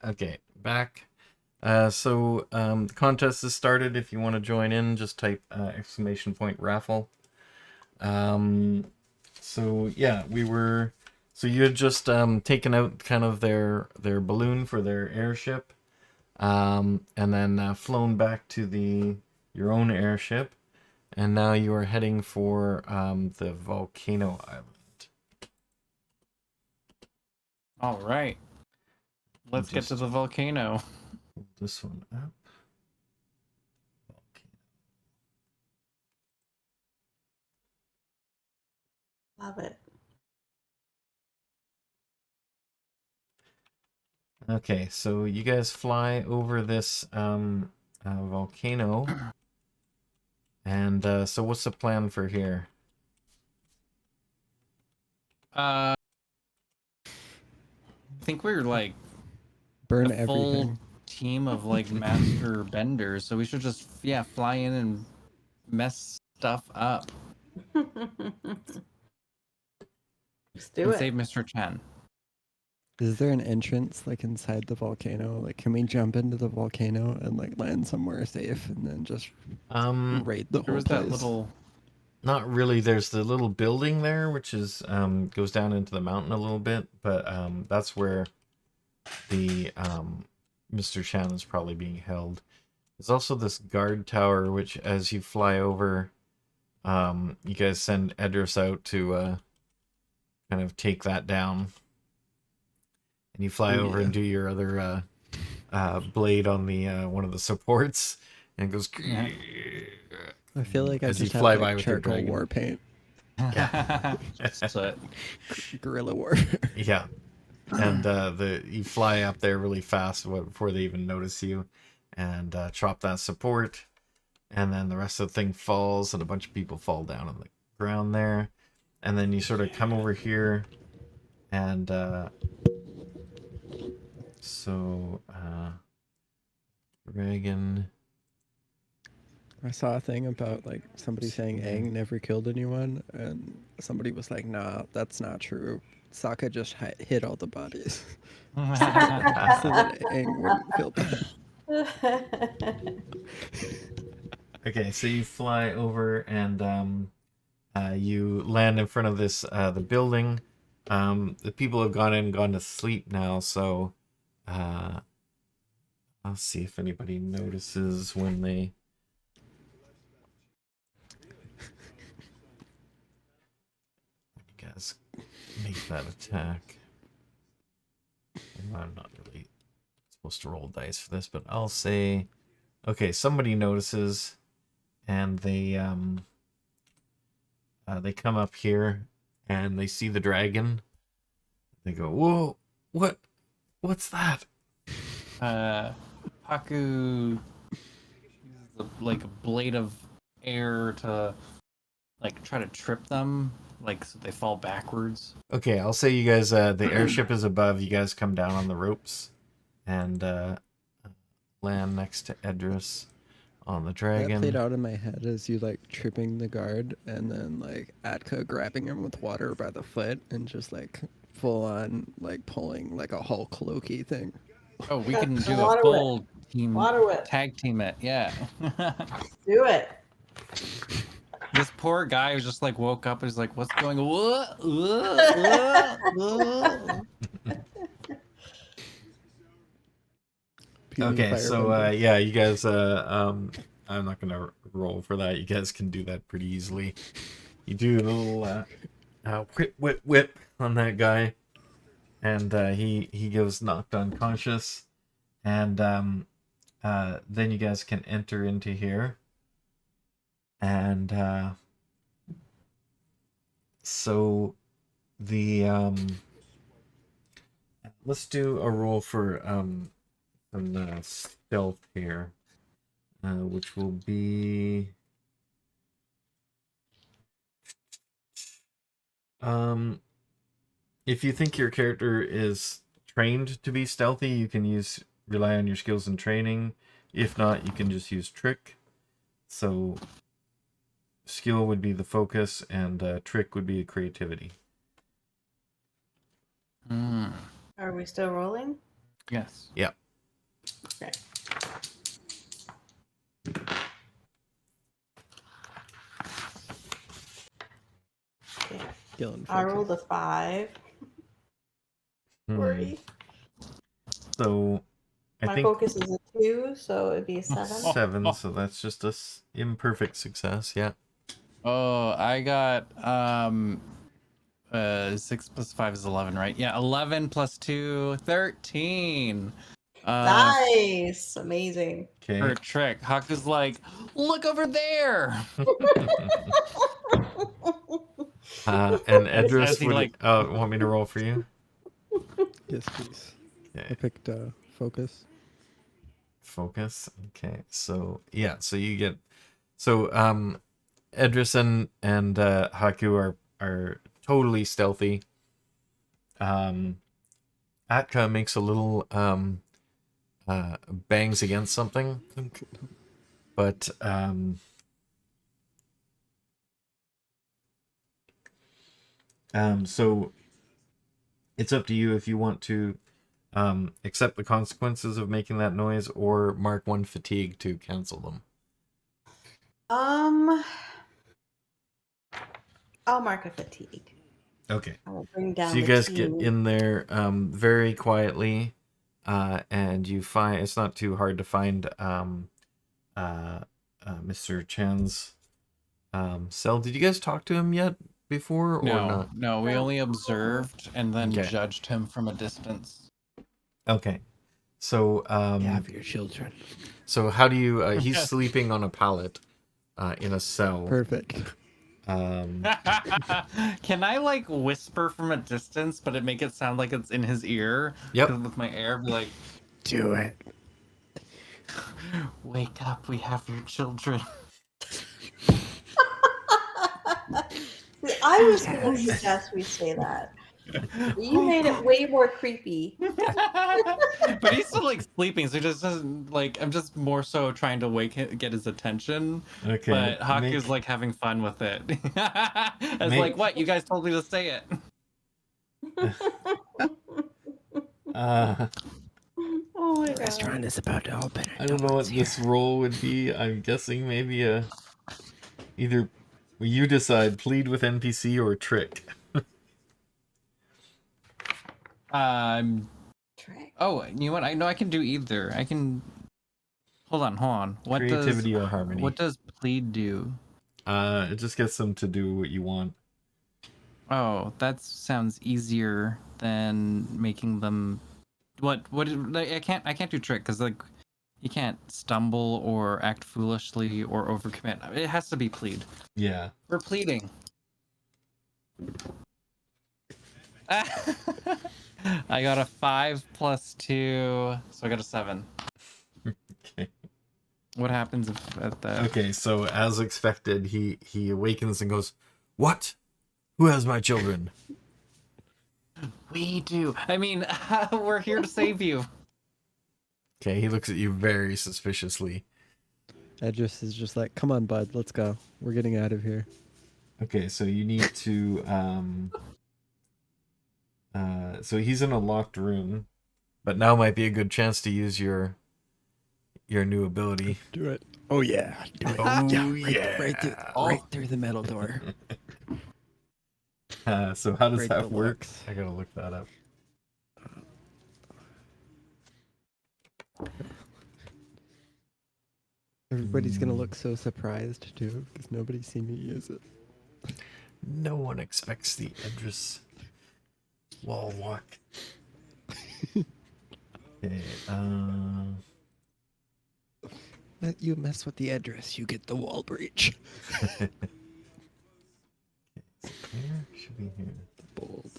Okay, back. The contest has started. If you want to join in, just type !raffle. Yeah, we were. So you had just taken out kind of their balloon for their airship, and then flown back to your own airship, and now you are heading for the volcano island. All right. Let's get to the volcano. Hold this one up. Love it. Okay, so you guys fly over this volcano, and so what's the plan for here? I think we're like Burn a full everything. team of like master benders, so we should just fly in and mess stuff up Let's do and it. save Mr. Chen. Is there an entrance like inside the volcano? Like, can we jump into the volcano and like land somewhere safe and then just raid the There whole was place? that little. Not really. There's the little building there, which is goes down into the mountain a little bit, but that's where the Mr. Chan is probably being held. There's also this guard tower, which as you fly over, you guys send Edris out to kind of take that down. And you fly over and do your other blade on the one of the supports, and it goes. Yeah. I feel like I as you just have fly like by with your charcoal dragon. war paint. So, Guerrilla warfare. Yeah, and you fly up there really fast before they even notice you, and chop that support, and then the rest of the thing falls, and a bunch of people fall down on the ground there, and then you sort of come over here, and dragon. I saw a thing about like somebody saying Aang never killed anyone, and somebody was like, "Nah, that's not true. Sokka just hit all the bodies so that Aang wouldn't feel bad." Okay, so you fly over and you land in front of this the building. The people have gone to sleep now, so I'll see if anybody notices when they. You guys make that attack. I'm not really supposed to roll dice for this, but I'll say, okay, somebody notices, and they come up here and they see the dragon. They go, "Whoa, what's that?" Haku uses like a blade of air to like try to trip them, like so they fall backwards. Okay, I'll say you guys. The airship is above. You guys come down on the ropes, and land next to Edris on the That dragon. played out in my head as you like tripping the guard, and then like Atka grabbing him with water by the foot, and just like full on like pulling like a Hulk Loki thing. Oh, we can do a Water full team Water whip. tag team it. Yeah. Do it. This poor guy who just like woke up and is like, "What's going on?" Okay, so yeah, you guys. I'm not gonna roll for that. You guys can do that pretty easily. You do a little whip on that guy, and he goes knocked unconscious, and then you guys can enter into here, and so the let's do a roll for some stealth here, which will be if you think your character is trained to be stealthy, you can rely on your skills and training. If not, you can just use trick. So skill would be the focus, and trick would be a creativity. Are we still rolling? Yes. Yeah. Okay. Okay. Gillen I focus. rolled a 5. Hmm. Worry. So I My think focus is a 2, so it'd be a 7. 7, so that's just a imperfect success. Yeah. Oh, I got 6 plus 5 is 11, right? Yeah, 11 plus 2, 13. Nice. Amazing. Okay. For a trick. Haku's like, look over there. And As Edris he, would like- want me to roll for you. Yes, please. I Okay. picked focus. Focus. Okay. So yeah. So you get. So Edris and Haku are totally stealthy. Atka makes a little bangs against something, but so it's up to you if you want to accept the consequences of making that noise or mark 1 fatigue to cancel them. I'll mark a fatigue. Okay. I will bring down So you the guys team. get in there very quietly, and you find it's not too hard to find Mr. Chan's cell. Did you guys talk to him yet before or not? No, we No. only observed and then Okay. judged him from a distance. Okay. So Have your children. so how do you he's Yes. sleeping on a pallet in a cell. Perfect. Can I like whisper from a distance, but it make it sound like it's in his ear? Yep. 'Cause with my air, be like, Do it. wake up, we have your children. I was going to suggest we say that. You made it way more creepy. But he's still like sleeping, so he just doesn't like. I'm just more so trying to get his attention. Okay. But Haku's make- like having fun with it. It's Make- like, what? You guys told me to say it. Oh my god. Restaurant is about to open. I don't know what this role would be. I'm guessing maybe either you decide plead with NPC or trick. Trick. Oh, you know what? I know I can do either. I can. Hold on. What Creativity or harmony. What does plead do? It just gets them to do what you want. Oh, that sounds easier than making them. What? Like, I can't do trick because like you can't stumble or act foolishly or overcommit. It has to be plead. Yeah. We're pleading. I got a 5 plus 2, so I got a 7. Okay. What happens if at the? Okay, so as expected, he awakens and goes, "What? Who has my children?" We do. I mean, we're here to save you. Okay, he looks at you very suspiciously. Edris is just like, come on, bud, let's go. We're getting out of here. Okay, so you need to so he's in a locked room, but now might be a good chance to use your new ability. Do it. Oh yeah. Do it. Oh, Right through the metal door. So how does Break that the work? locks. I gotta look that up. Everybody's gonna look so surprised too, because nobody's seen me use it. No one expects the Edris wall walk. Okay, Let you mess with the address, you get the wall breach. here should be here. The bulb.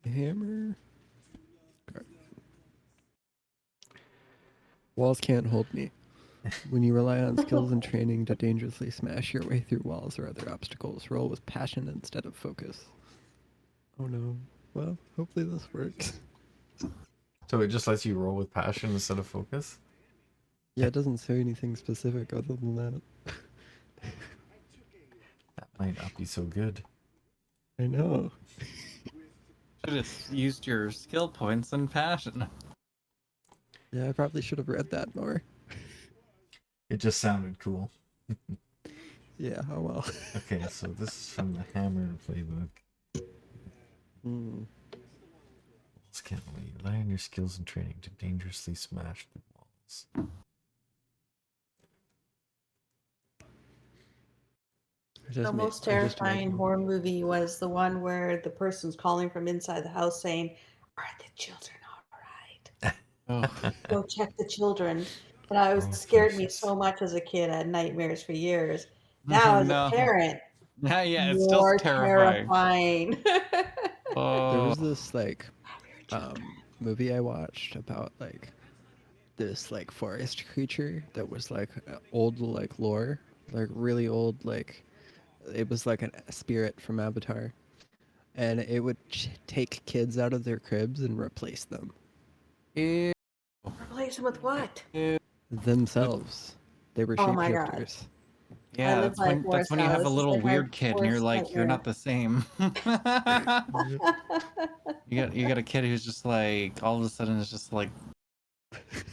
Hammer. Walls can't hold me. When you rely on skills and training to dangerously smash your way through walls or other obstacles, roll with passion instead of focus. Oh no. Well, hopefully this works. So it just lets you roll with passion instead of focus? Yeah, it doesn't say anything specific other than that. That might not be so good. I know. Should have used your skill points and passion. Yeah, I probably should have read that more. It just sounded cool. Yeah, oh well. Okay, so this is from the Hammer playbook. Hmm. Walls can't only rely on your skills and training to dangerously smash the walls. The most I just terrifying imagine. horror movie was the one where the person's calling from inside the house saying, "Are the children all right? Oh, Go check the children." And I was Oh, scared me Jesus. so much as a kid. I had nightmares for years. oh Now as a no. parent, Yeah, yeah, it's still more terrifying. terrifying. There Oh, was this like movie I watched about like this like forest creature that was like old like lore, like really old like it was like a spirit from Avatar, and it would take kids out of their cribs and replace them ew, Replace them with what? ew. themselves. They were Oh my god. shapeshifters. I Yeah, live by a that's forest when you now. have a This is little like my weird kid and you're worst like, you're nightmare. not the same. Yep. You got a kid who's just like all of a sudden is just like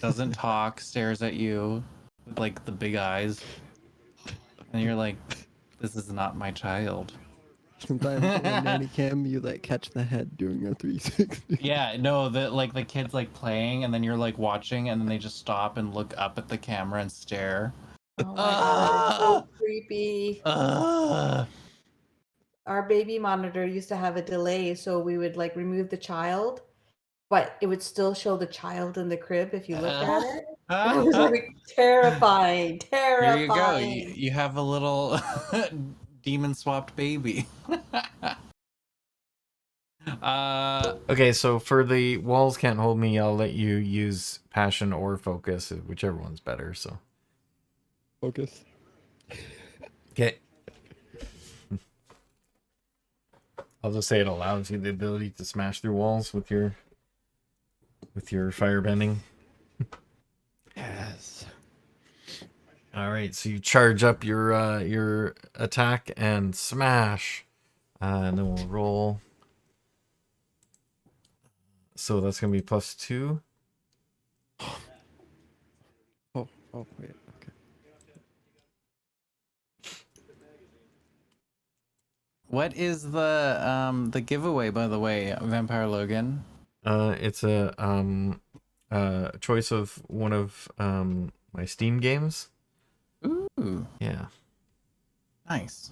doesn't talk, stares at you with like the big eyes, and you're like, this is not my child. Sometimes in a nanny cam, you like catch the head doing a 360. Yeah, no, the kid's like playing, and then you're like watching, and then they just stop and look up at the camera and stare. Oh my god, it's so Ah! creepy. Ah! Our baby monitor used to have a delay, so we would like remove the child, but it would still show the child in the crib if you looked at it. It was Ah! like terrifying, Here you go. You, terrifying. you have a little demon swapped baby. Okay, so for the walls can't hold me, I'll let you use passion or focus, whichever one's better. So Focus. okay, I'll just say it allows you the ability to smash through walls with your firebending. Yes. All right, so you charge up your attack and smash, and then we'll roll. So that's gonna be +2. Oh, wait. Okay. what is the giveaway, by the way, Vampire Logan? It's a choice of one of my Steam games. Ooh, Yeah. nice.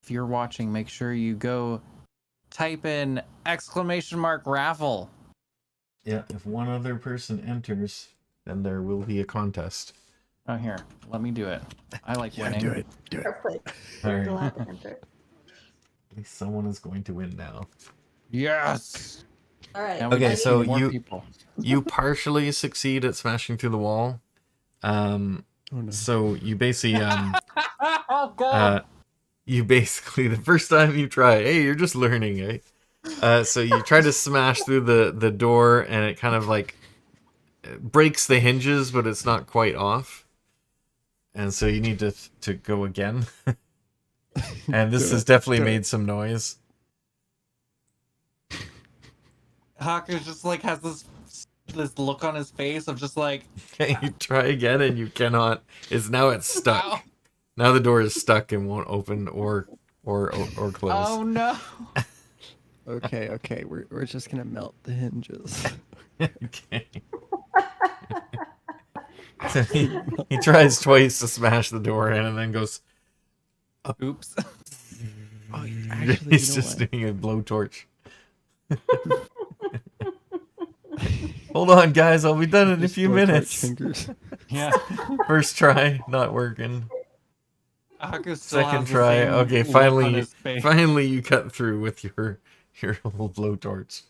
If you're watching, make sure you go type in !raffle. Yeah, if one other person enters, then there will be a contest. Oh, here, let me do it. I like winning. Do it. Do it. Or play. All You're right. allowed to enter. At least someone is going to win now. Yes. All right. Now we Okay, just so need more you- people. You partially succeed at smashing through the wall. Oh no. So you basically Oh god. the first time you try, hey, you're just learning, eh? So you try to smash through the door, and it kind of like breaks the hinges, but it's not quite off. And so you need to go again. And this Do has it. definitely Do it. made some noise. Hawker just like has this look on his face of just like, Okay, you try again, and you cannot. It's stuck. ow. Now the door is stuck and won't open or close. Oh no. Okay. We're just gonna melt the hinges. Okay. So he tries twice to smash the door in, and then goes. Oops. Oh, actually, He's you know just what? doing a blowtorch. Hold on, guys. I'll be done in a Just few blowtorch minutes. fingers. Yeah. First try, not working. Hawker still Second has the try. same Okay, look on finally, his face. you cut through with your little blowtorch.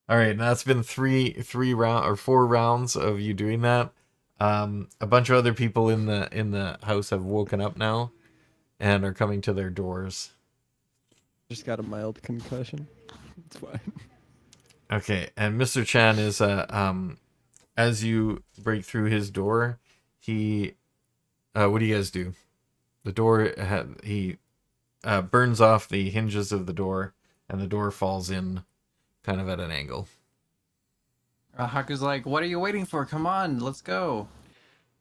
All right, that's been 4 rounds of you doing that. A bunch of other people in the house have woken up now, and are coming to their doors. Just got a mild concussion. It's fine. Okay, and Mr. Chan is as you break through his door, he what do you guys do? The door he burns off the hinges of the door, and the door falls in kind of at an angle. Haku's like, what are you waiting for? Come on, let's go.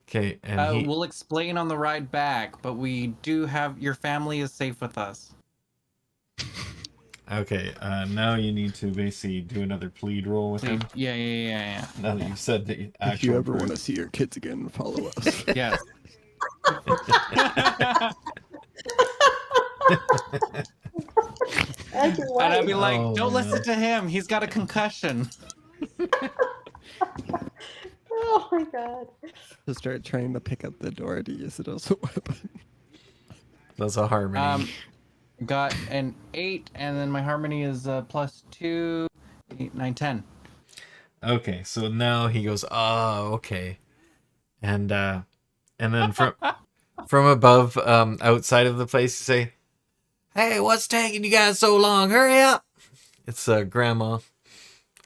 Okay, and We'll explain on the ride back, but we do have your family is safe with us. okay. Now you need to basically do another plead roll with him. Yeah. Now that you've said the actual. If you ever proof. want to see your kids again, follow us. Yes. That's your And I'd be wife. like, Oh, don't man. listen to him. He's got a concussion. Oh my god. To start trying to pick up the door to use it as a weapon. That's a harmony. Got an 8, and then my harmony is +2, 8, 9, 10. Okay, so now he goes, oh, okay. And then from above, outside of the place, you say, hey, what's taking you guys so long? Hurry up! It's Grandma.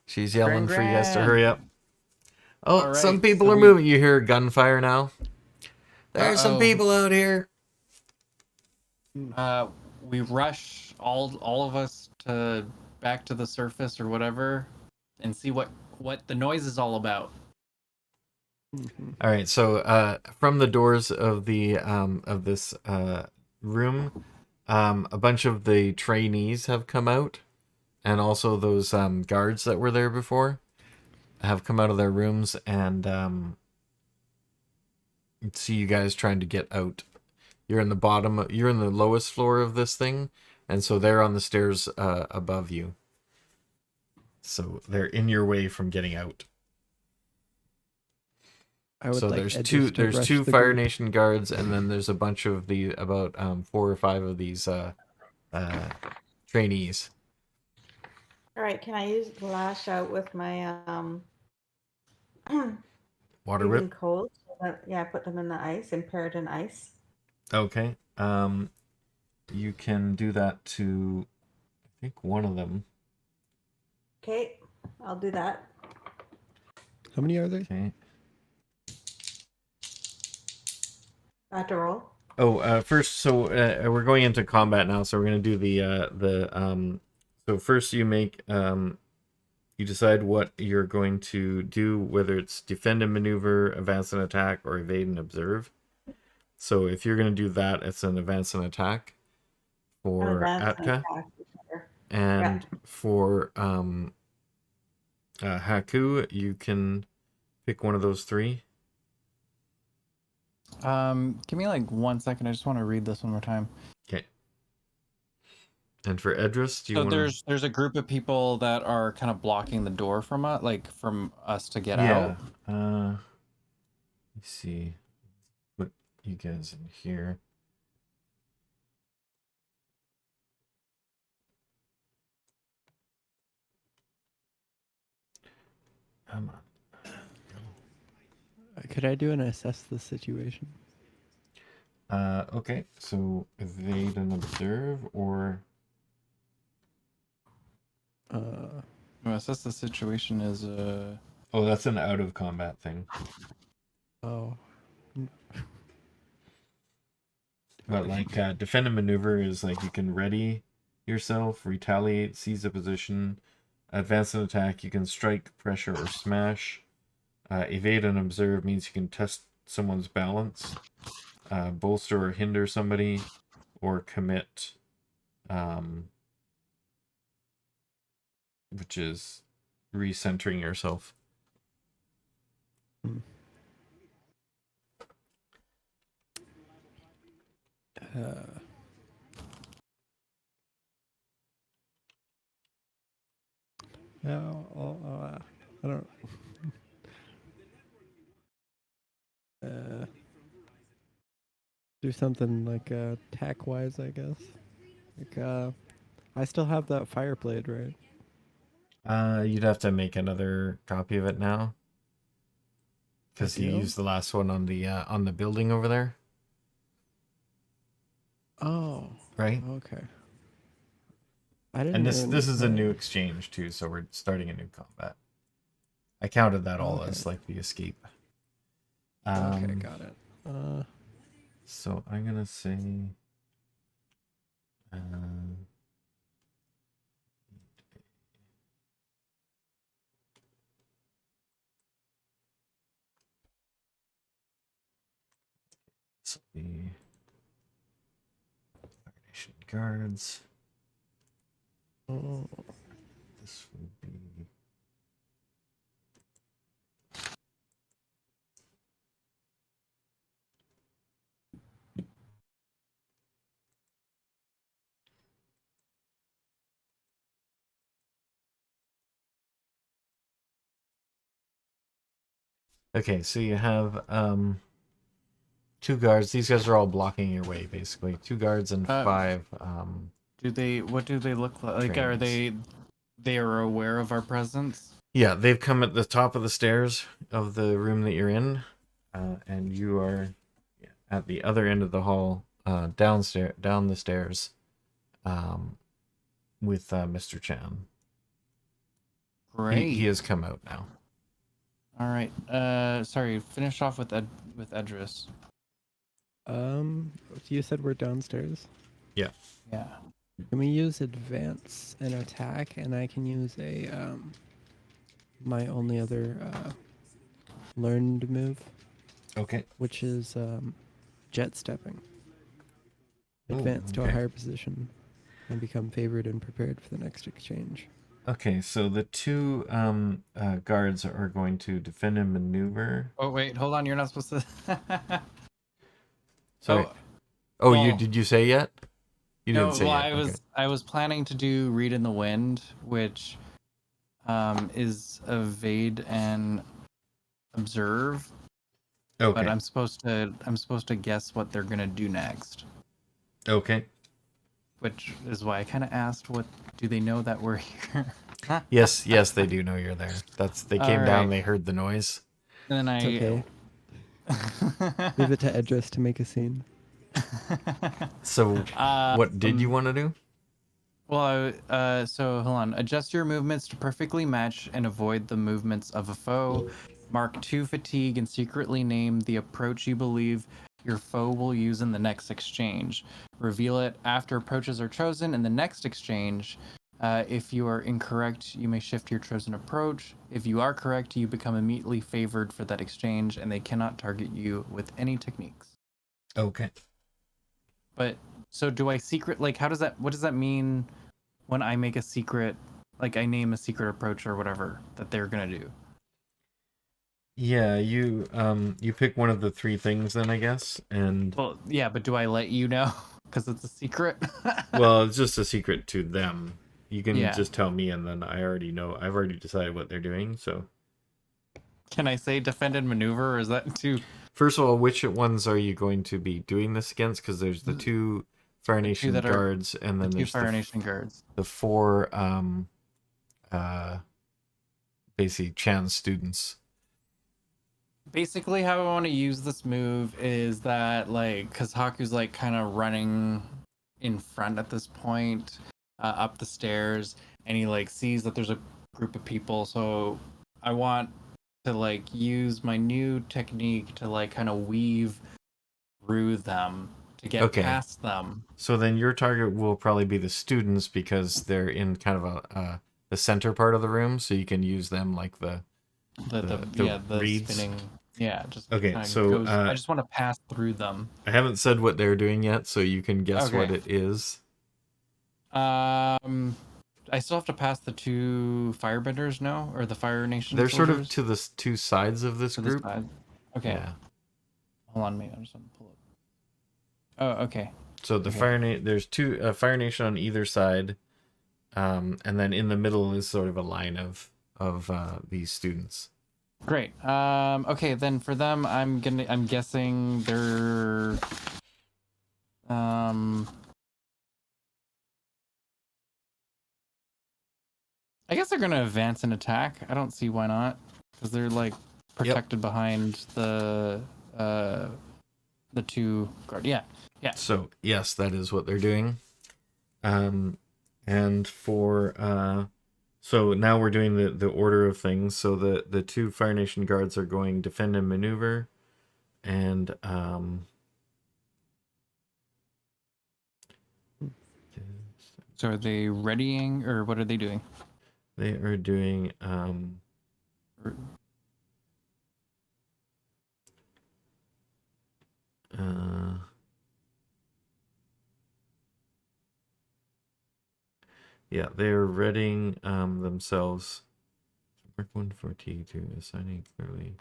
She's yelling for you guys to hurry up. Oh, All right, some people so are we- moving. You hear gunfire now. There's some Uh-oh. people out here. We rush all of us to back to the surface or whatever, and see what the noise is all about. All right, so from the doors of the of this room, a bunch of the trainees have come out, and also those guards that were there before have come out of their rooms and see you guys trying to get out. You're in the bottom. You're in the lowest floor of this thing, and so they're on the stairs above you. So they're in your way from getting out. I would So like there's Edges to rush two the Fire group. Nation guards, and then there's a bunch of about 4 or 5 of these trainees. All right, can I use lash out with my Water freezing whip. cold? So that, yeah, I put them in the ice, impaired in ice. Okay. You can do that to, I think, one of them. Okay, I'll do that. How many are there? Okay. Got to roll. Oh, first, so we're going into combat now, so we're gonna do So first, you make you decide what you're going to do, whether it's defend and maneuver, advance and attack, or evade and observe. So if you're gonna do that, it's an advance and attack for Advance and Atka, attack. and for Haku, you can pick one of those 3. Give me like 1 second. I just want to read this one more time. Okay. And for Edris, do you So want there's a group of people that are kind of blocking the door from us, to get Yeah. out. Let's see. Put you guys in here. Come on. Could I do an assess the situation? Okay, so evade and observe, or Assess the situation is oh, that's an out of combat thing. Oh. But like defend and maneuver is like you can ready yourself, retaliate, seize a position, advance and attack. You can strike, pressure, or smash. Evade and observe means you can test someone's balance, bolster or hinder somebody, or commit, which is recentering yourself. I don't. Do something like tack wise, I guess. Like I still have that fire blade, right? You'd have to make another copy of it now, because you do? used the last one on the building over there, Oh. right? Okay. I didn't. And this is a really- new exchange too, so we're starting a new combat. I counted that all Okay. as like the escape. Okay, got it. So I'm gonna say, So the Fire Nation guards. Oh, This will be. Okay, so you have two guards. These guys are all blocking your way, basically. Two guards and five. What do they look like? Like, are Trains. they are aware of our presence? Yeah, they've come at the top of the stairs of the room that you're in, and you are at the other end of the hall, down the stairs, with Mr. Chan. Great. He has come out now. All right. Sorry. Finish off with Edris. you said we're downstairs. Yeah. Yeah. Can we use advance and attack, and I can use a my only other learned move, Okay. which is jet stepping. Ooh, Advance to a okay. higher position and become favored and prepared for the next exchange. Okay, so the two guards are going to defend and maneuver. Oh wait, hold on. You're not supposed to. Sorry. Oh, well, did you say yet? You no. didn't say Well, yet. Okay. I was planning to do read in the wind, which is evade and observe. Okay. But I'm supposed to guess what they're gonna do next. Okay. Which is why I kind of asked, what do they know that we're here? Yes, they do know you're there. They came down, Alright. they heard the noise. And then It's okay. Leave it to Edris to make a scene. So, what did you want to do? Well, so hold on. Adjust your movements to perfectly match and avoid the movements of a foe. Mark 2 fatigue and secretly name the approach you believe your foe will use in the next exchange. Reveal it after approaches are chosen in the next exchange. If you are incorrect, you may shift your chosen approach. If you are correct, you become immediately favored for that exchange, and they cannot target you with any techniques. Okay. But so do I secret, like, what does that mean when I make a secret, like I name a secret approach or whatever that they're gonna do? Yeah, you pick one of the three things then, I guess, and Well, yeah, but do I let you know because it's a secret? well, it's just a secret to them. You can Yeah. just tell me, and then I already know. I've already decided what they're doing. So, Can I say defend and maneuver, or is that too? first of all, which ones are you going to be doing this against? Because there's the two Fire Nation that are guards, and The then two there's Fire Nation guards. the four basically Chan students. Basically, how I want to use this move is that, like, because Haku's like kind of running in front at this point, up the stairs, and he like sees that there's a group of people. So I want to like use my new technique to like kind of weave through them to get Okay. past them. So then your target will probably be the students because they're in kind of the center part of the room, so you can use them like the reeds. Spinning. Yeah, just Okay, kinda so, I just want to pass through them. I haven't said what they're doing yet, so you can guess what Okay. it is. I still have to pass the two firebenders now, or the Fire Nation. They're sort of soldiers to the two sides of this to this group. side. Okay, Yeah. hold on, mate. I'm just gonna pull up. Oh, okay. So the Okay. there's two Fire Nation on either side, and then in the middle is sort of a line of these students. Great. Okay, then for them, I'm guessing they're I guess they're gonna advance and attack. I don't see why not, because they're like protected behind the two guard. Yeah. So yes, that is what they're doing. And for so now we're doing the order of things. So the two Fire Nation guards are going defend and maneuver, and So are they readying, or what are they doing? they are doing Yeah, they're readying themselves. Mark 1 for T2, assigning clearly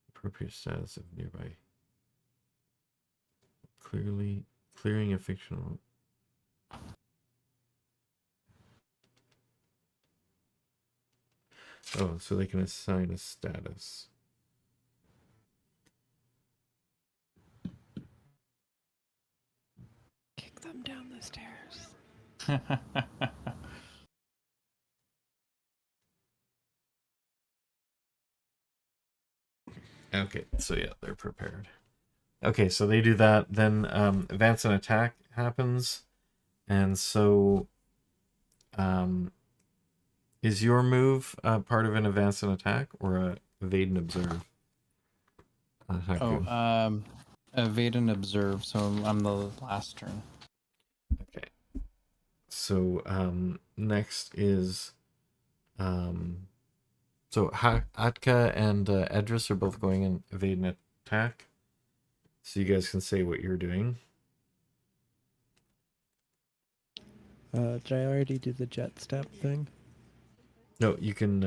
appropriate status of nearby. Clearly clearing a fictional. Oh, so they can assign a status. Kick them down the stairs. Okay, so yeah, they're prepared. Okay, so they do that. Then advance and attack happens, and so is your move part of an advance and attack or a evade and observe? Haku? Evade and observe. So I'm the last turn. Okay. So next is so Atka and Edris are both going in evade and attack. So you guys can say what you're doing. Did I already do the jet step thing? No, you can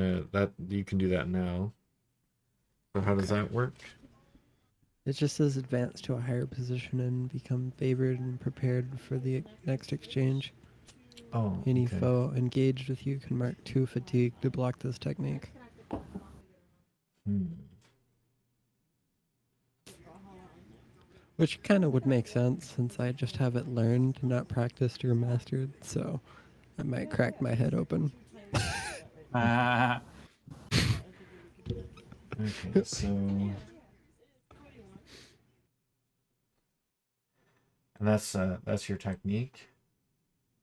you can do that now. So how does that work? It just says advance to a higher position and become favored and prepared for the next exchange. Oh, Any okay. foe engaged with you can mark 2 fatigue to block this technique. Which kind of would make sense since I just have it learned, not practiced or mastered, so I might crack my head open. Okay, so and that's your technique.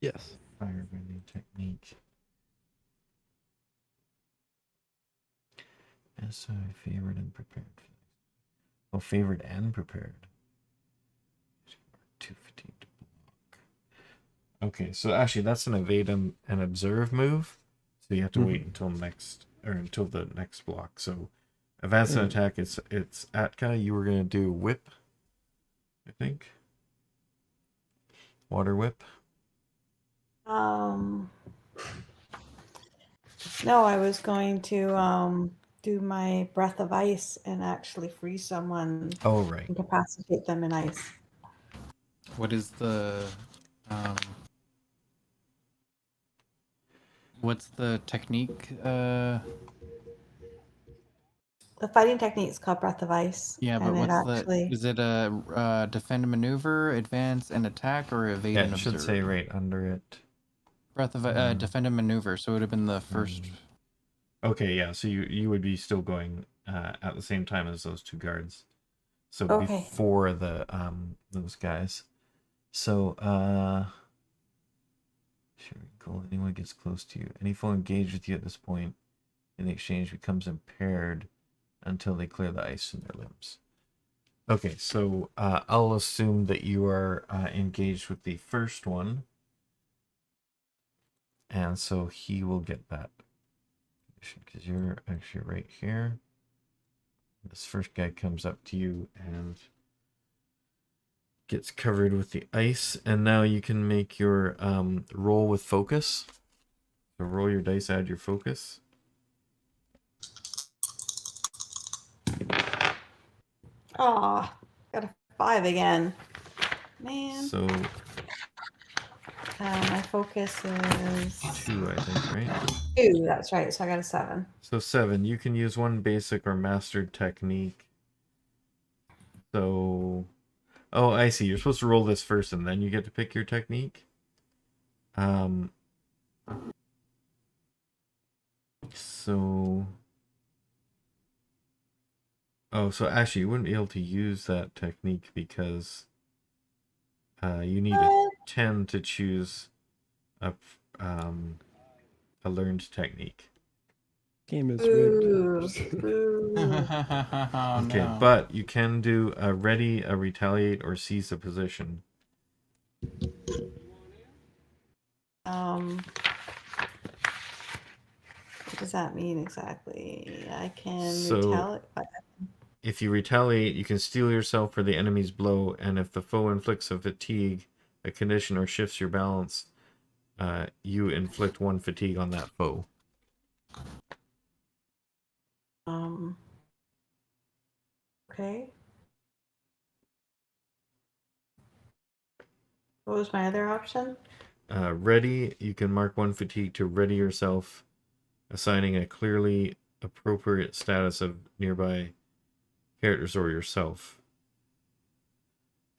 Yes. Firebending technique. So favored and prepared. Oh, favored and prepared. Too fatigued to block. Okay, so actually that's an evade and observe move. So you have to wait until until the next block. So advance and attack, it's Atka. You were gonna do whip, I think. Water whip. No, I was going to do my breath of ice and actually freeze someone, Oh right. incapacitate them in ice. What is the what's the technique? The fighting technique is called breath of ice. Yeah, but And it what's the? actually, Is it a defend and maneuver, advance and attack, or evade Yeah, and it should observe? say right under it. Breath of defend and maneuver. So it would have been the first. Okay, yeah. So you would be still going at the same time as those two guards. So okay. before the those guys. So sure, cool. Anyone gets close to you. Any foe engaged with you at this point in the exchange becomes impaired until they clear the ice from their limbs. Okay, so I'll assume that you are engaged with the first one. And so he will get that because you're actually right here. This first guy comes up to you and gets covered with the ice, and now you can make your roll with focus. So roll your dice, add your focus. Aw, got a 5 again. Man. So My focus is 2, I think, right? 2. That's right. So I got a 7. So 7. You can use one basic or mastered technique. So, oh, I see. You're supposed to roll this first, and then you get to pick your technique. So, oh, so actually, you wouldn't be able to use that technique because you need a 10 to choose a learned technique. Game is Ooh. rigged. Ooh. Oh, Okay, no. but you can do a ready, a retaliate, or seize a position. What does that mean exactly? I can So- retaliate. If you retaliate, you can steel yourself for the enemy's blow, and if the foe inflicts a fatigue, a condition, or shifts your balance, you inflict 1 fatigue on that foe. Okay. What was my other option? Ready, you can mark 1 fatigue to ready yourself, assigning a clearly appropriate status of nearby characters or yourself.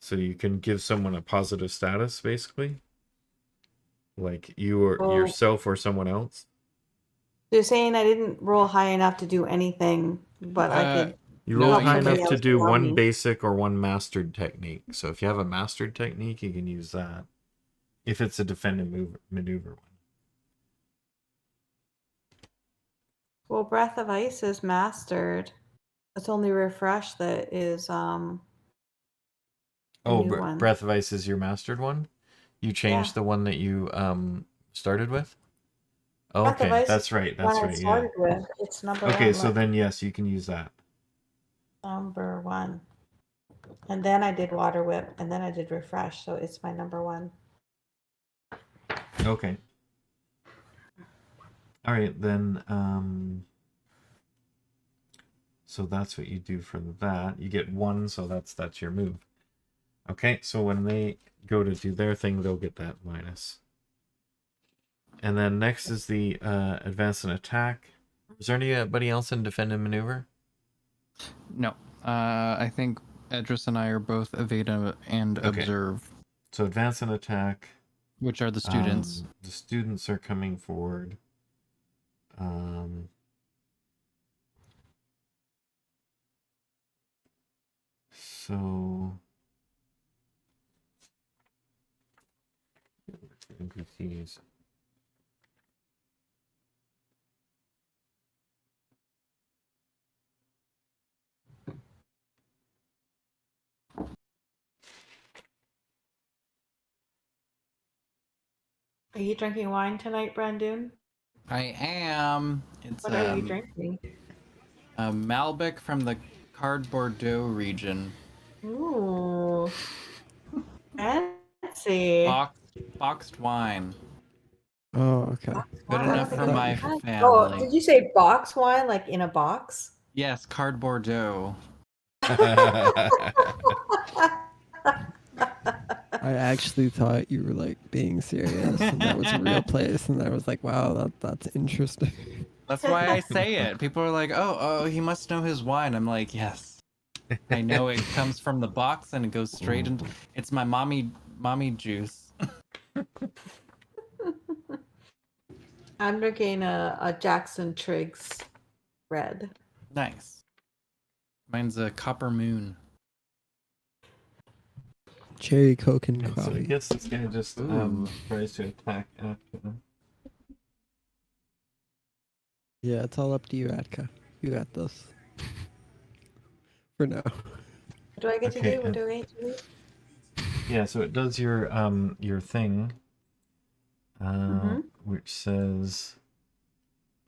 So you can give someone a positive status, basically. Like you or Oh. yourself or someone else. You're saying I didn't roll high enough to do anything, but I could. You No, roll you high can- enough to else do around 1 me. basic or 1 mastered technique. So if you have a mastered technique, you can use that. If it's a defend and maneuver one. Well, Breath of Ice is mastered. It's only Refresh that is a Oh, new one. Breath of Ice is your mastered one? You changed Yeah. the one that you started with? Breath of Okay, Ice that's is right. the one That's I right. Yeah. started with. It's number Okay, one. so Look, then yes, you can use that. number one. And then I did Water Whip, and then I did Refresh, so it's my number one. Okay. All right, then so that's what you do for that. You get 1, so that's your move. Okay, so when they go to do their thing, they'll get that minus. And then next is the advance and attack. Is there anybody else in defend and maneuver? No. I think Edris and I are both evade and Okay. observe, So advance and attack. which are the students. The students are coming forward. So NPCs. Are you drinking wine tonight, Brandon? I am. It's What are you drinking? a Malbec from the Card Bordeaux region. Ooh, fancy. Boxed wine. Oh, okay. Good Wine. I enough don't for think my I've had- Oh, family. did you say box wine, like in a box? Yes, Card Bordeaux. I actually thought you were like being serious, and that was a real place, and I was like, wow, that's interesting. That's why I say it. People are like, oh, he must know his wine. I'm like, yes. I know it comes from the box and it goes straight into. It's my mommy juice. I'm drinking a Jackson Triggs red. Nice. Mine's a Copper Moon. Cherry Coke and So I coffee. guess this guy just Ooh. tries to attack after. Yeah, it's all up to you, Atka. You got this. For now. What do I get to Okay, do? What do I get to do? Yeah, so it does your thing, Mhm. which says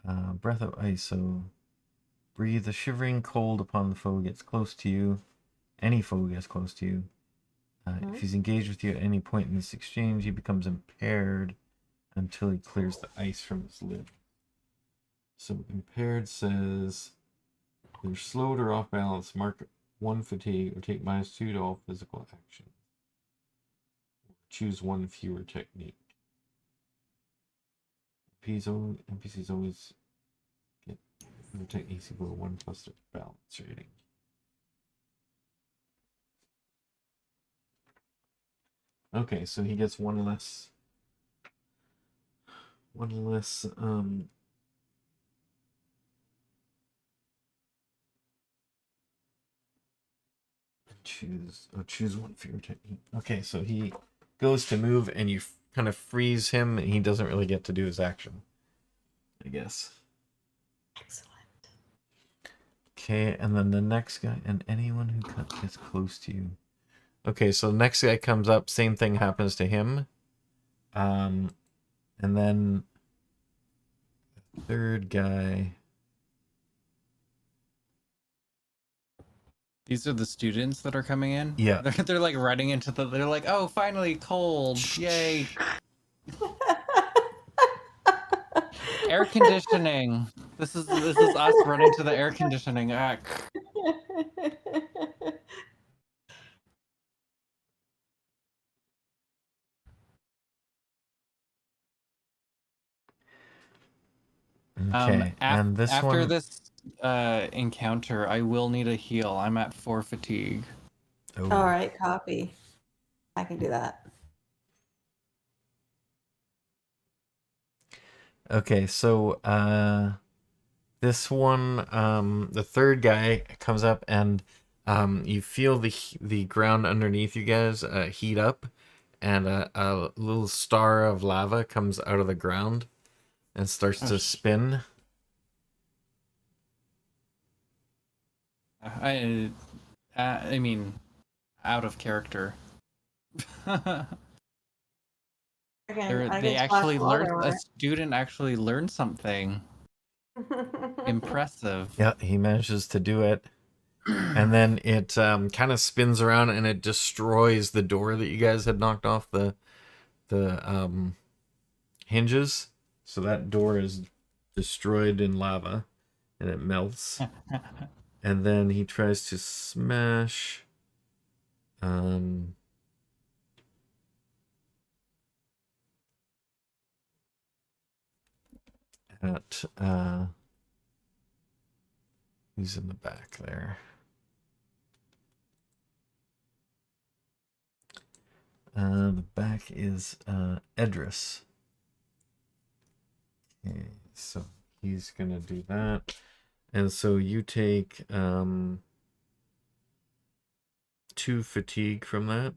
breath of ice. So breathe a shivering cold upon the foe gets close to you. Any foe gets close to you. If he's engaged with you at any point in this exchange, he becomes impaired until he clears the ice from his lid. So impaired says you're slowed or off balance, mark 1 fatigue, or take -2 to all physical action. Choose 1 fewer technique. NPCs always get their techniques equal to 1 plus their balance rating. Okay, so he gets 1 less. Choose 1 fewer technique. Okay, so he goes to move and you kind of freeze him and he doesn't really get to do his action, I guess. Excellent. Okay, and then the next guy, and anyone who gets close to you. Okay, so the next guy comes up, same thing happens to him. And then the third guy. These are the students that are coming in? Yeah. They're like running into they're like, oh, finally cold. Yay. Air conditioning. This is us running to the air conditioning. Okay, and this After one. this encounter, I will need a heal. I'm at 4 fatigue. Oh. All right, copy. I can do that. Okay, so this one, the third guy comes up, and you feel the ground underneath you guys heat up, and a little star of lava comes out of the ground and starts to spin. I mean, out of character. I They can splash actually water learned. on A it. student actually learned something impressive. Yeah, he manages to do it. And then it kind of spins around and it destroys the door that you guys had knocked off the hinges. So that door is destroyed in lava and it melts. And then he tries to smash at who's in the back there. The back is Edris. Okay, so he's gonna do that. And so you take 2 fatigue from that.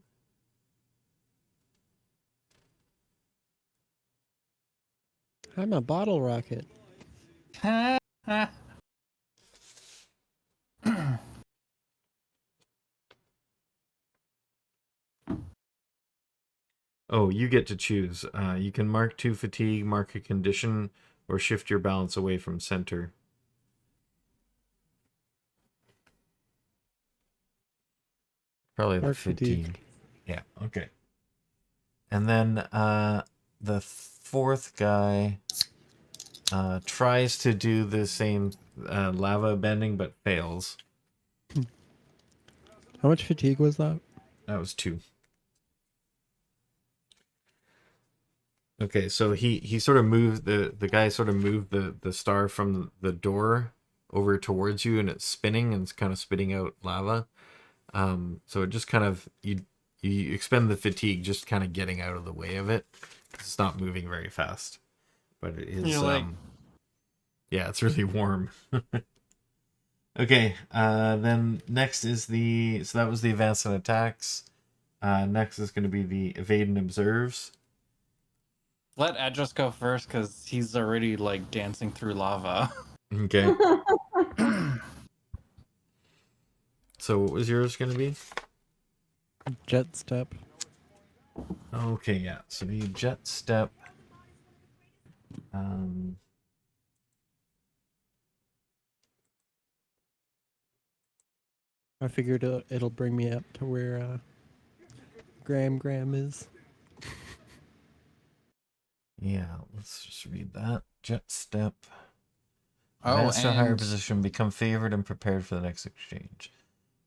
I'm a bottle rocket. Oh, you get to choose. You can mark 2 fatigue, mark a condition, or shift your balance away from center. Probably the Mark fatigue. fatigue. Yeah, okay. And then the fourth guy tries to do the same lava bending, but fails. How much fatigue was that? That was 2. Okay, so he sort of moved the guy sort of moved the star from the door over towards you, and it's spinning and it's kind of spitting out lava. So it just kind of you expend the fatigue just kind of getting out of the way of it. It's not moving very fast, but it is yeah, it's really warm. Okay, then next is so that was the advance and attacks. Next is going to be the evade and observes. Let Edris go first because he's already like dancing through lava. Okay. So what was yours going to be? Jet step. Okay, yeah. So the jet step. I figured it'll bring me up to where Graham is. Yeah, let's just read that. Jet step. Oh, Advance to a higher and position, become favored and prepared for the next exchange.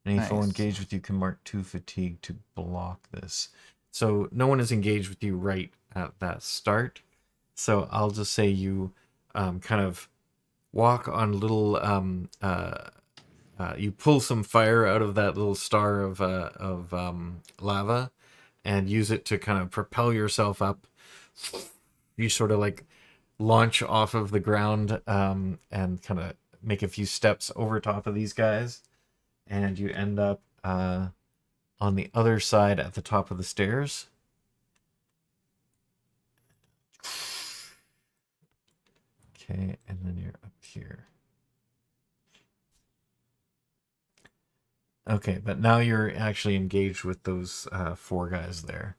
Any foe Nice. engaged with you can mark 2 fatigue to block this. So no one is engaged with you right at that start. So I'll just say you kind of walk on little you pull some fire out of that little star of lava and use it to kind of propel yourself up. You sort of like launch off of the ground and kind of make a few steps over top of these guys, and you end up on the other side at the top of the stairs. Okay, and then you're up here. Okay, but now you're actually engaged with those 4 guys there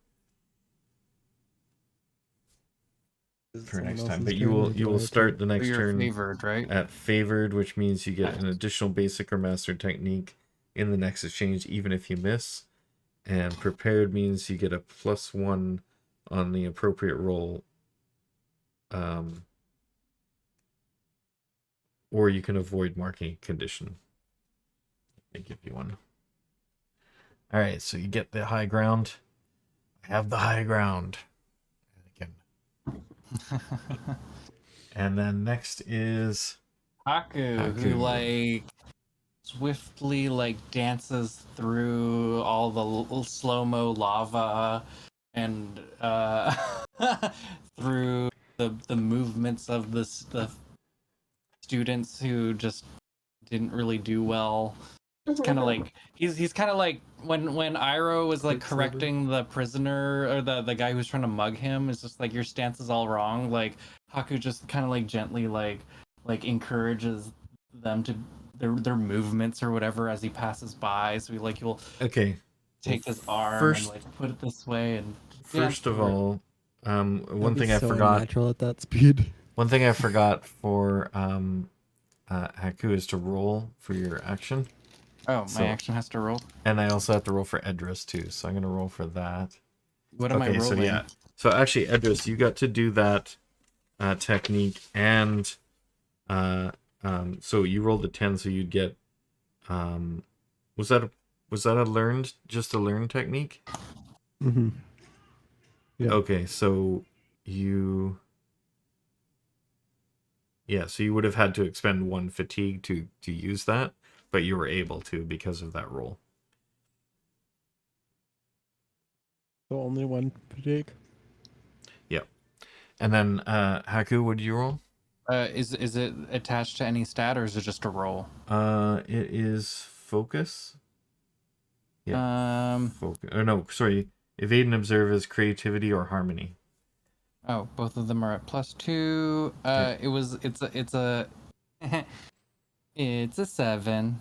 for next time. But you will start the next you're turn favored, right? at favored, which means you get an additional basic or master technique in the next exchange, even if you miss. And prepared means you get a +1 on the appropriate roll or you can avoid marking a condition. They give you one. All right, so you get the high ground. I have the high ground. And then next is Haku, who Haku. like swiftly like dances through all the slow-mo lava and through the movements of the students who just didn't really do well. It's kind of like he's kind of like when Iroh was like Quicksilver. correcting the prisoner or the guy who's trying to mug him. It's just like your stance is all wrong. Like Haku just kind of like gently like encourages them to their movements or whatever as he passes by. So he'll okay. take his arm first- and like put it this way and First of all, one That'd be thing I so forgot. Natural at that speed. One thing I forgot for Haku is to roll for your action, oh, my So- action has to roll. and I also have to roll for Edris too. So I'm gonna roll for that. What am I rolling? So yeah. So actually, Edris, you got to do that technique, and so you rolled a 10, so you'd get was that a learned technique? Mm-hmm. Yeah. Okay, so you so you would have had to expend 1 fatigue to use that, but you were able to because of that roll. So only one fatigue. And then Haku, what did you roll? Is it attached to any stat or is it just a roll? It is focus. Focus. Oh no, sorry. Evade and observe is creativity or harmony. Oh, both of them are at +2. Okay. It's a it's a 7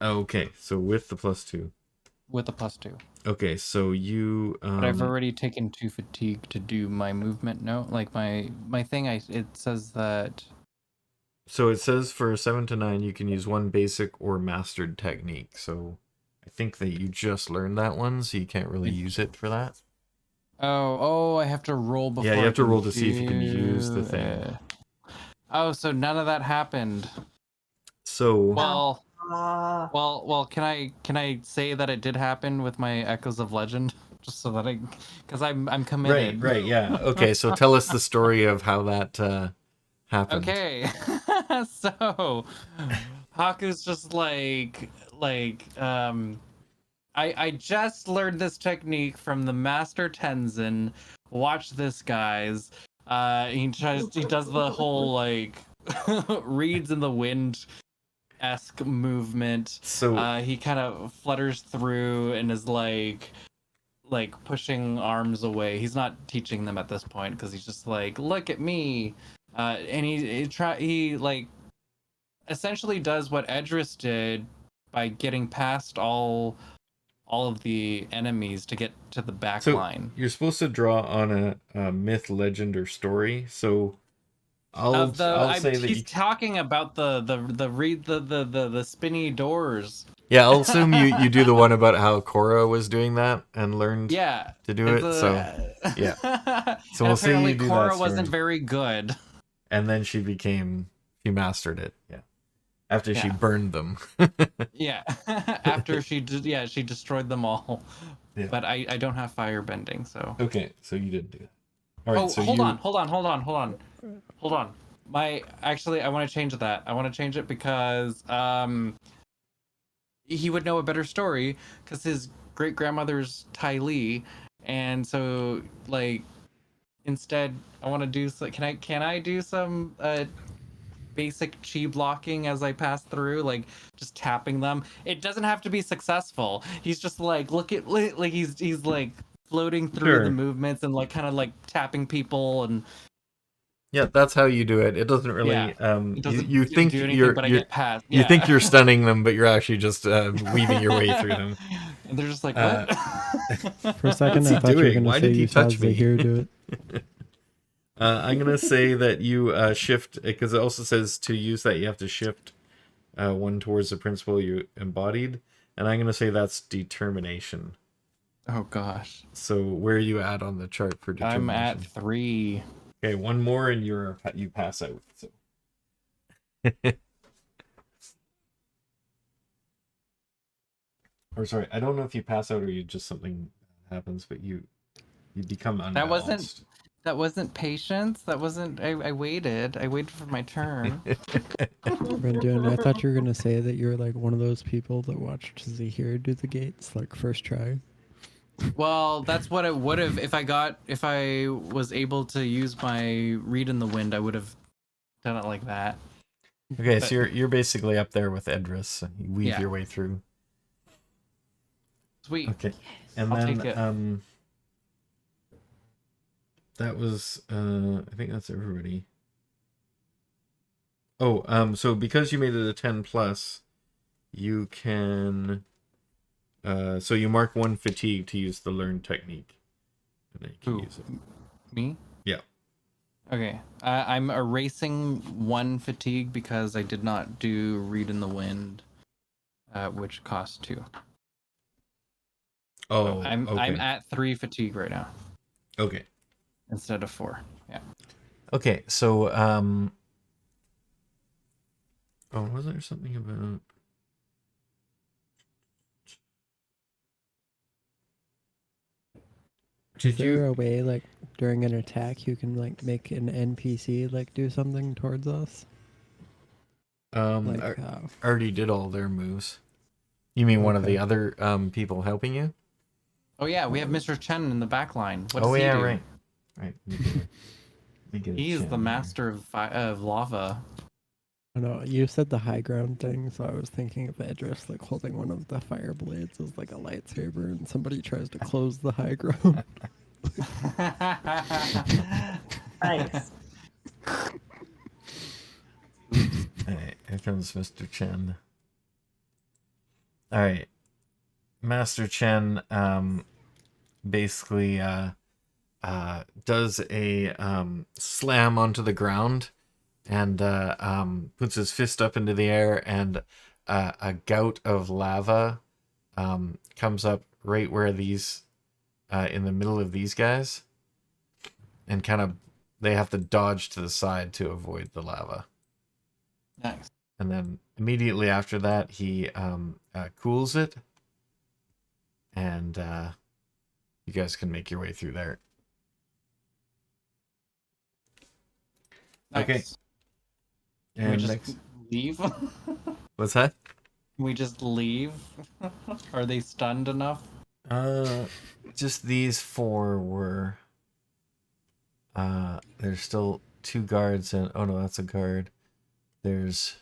Okay, so with the +2. with a +2. Okay, so you But I've already taken 2 fatigue to do my movement. No, like my thing. It says that. So it says for 7 to 9 you can use one basic or mastered technique. So I think that you just learned that one, so you can't really use it for that. Oh, I have to roll before. Yeah, you I have to can see if you can use the do thing. it. Oh, so none of that happened. So Well, Ah. well, can I say that it did happen with my Echoes of Legend, just so that because I'm committed. right, yeah. Okay, so tell us the story of how that happened. Okay, so Haku's just I just learned this technique from the Master Tenzin. Watch this, guys. He does the whole like reeds in the wind esque movement. So He kind of flutters through and is like pushing arms away. He's not teaching them at this point because he's just like, look at me. And he like essentially does what Edris did by getting past all of the enemies to get to the back So line. you're supposed to draw on a myth, legend, or story. So I'll say that he's talking about the spinny doors. yeah, I'll assume you do the one about how Korra was doing that and learned Yeah, to do it. So yeah. So and we'll say apparently you do that Korra wasn't story. very good. And then she mastered it. Yeah. After she Yeah. burned them. Yeah, after she destroyed them all. Yeah. But I don't have fire bending, so. Okay, so you didn't do that. All right, Oh, so hold on. I want to change that. I want to change it because he would know a better story because his great grandmother's Ty Lee, and so like instead I want to do can I do some basic chi blocking as I pass through, like just tapping them. It doesn't have to be successful. He's just like he's like floating through Sure. the movements and like kind of like tapping people and Yeah, that's how you do it. It doesn't really Yeah. It doesn't you think do anything, you're but I get past. you think you're stunning them, but you're actually just weaving your way through them. And they're just like, what? For a second, What's he I thought you were doing? going Why to say did he you saw touch me? Zahir do it. I'm gonna say that you shift, because it also says to use that you have to shift one towards the principle you embodied, and I'm gonna say that's determination. Oh gosh. So where are you at on the chart for determination? I'm at 3. Okay, one more and you pass out. So Or sorry, I don't know if you pass out or you just something happens, but you become unbalanced. That wasn't patience. That wasn't. I waited. I waited for my turn. Brendan, I thought you were gonna say that you're like one of those people that watched Zahir do the gates like first try. Well, that's what I would have if I was able to use my read in the wind. I would have done it like that. Okay, But- so you're basically up there with Edris, and you weave Yeah. your way through. Sweet. Okay, and I'll then take it. that was I think that's everybody. Oh, so because you made it a 10 plus, you can so you mark 1 fatigue to use the learn technique. And then you can Who? use it. Me? Yeah. Okay. I'm erasing 1 fatigue because I did not do read in the wind, which costs 2. Oh, So I'm okay. at 3 fatigue right now Okay. instead of 4. Yeah. Okay, so oh, was there something about Is there a way like during an attack you can like make an NPC like do something towards us? Like already did all their moves. You mean one of the Okay. other people helping you? Oh yeah, we have Mr. Chen in the back line. What does Oh he yeah, do? right. Right. Let me get a He is chat the here. master of lava. I know you said the high ground thing, so I was thinking of Edris like holding one of the fire blades as like a lightsaber, and somebody tries to close the high ground. Nice. Alright, here comes Mr. Chen. Alright. Master Chen basically does a slam onto the ground and puts his fist up into the air, and a gout of lava comes up right where these in the middle of these guys, and kind of they have to dodge to the side to avoid the lava. Nice. And then immediately after that, he cools it, and you guys can make your way through there. Nice. Okay. Can we And just next, leave? what's that? Can we just leave? Are they stunned enough? Just these 4 were. There's still 2 guards, and oh no, that's a guard. There's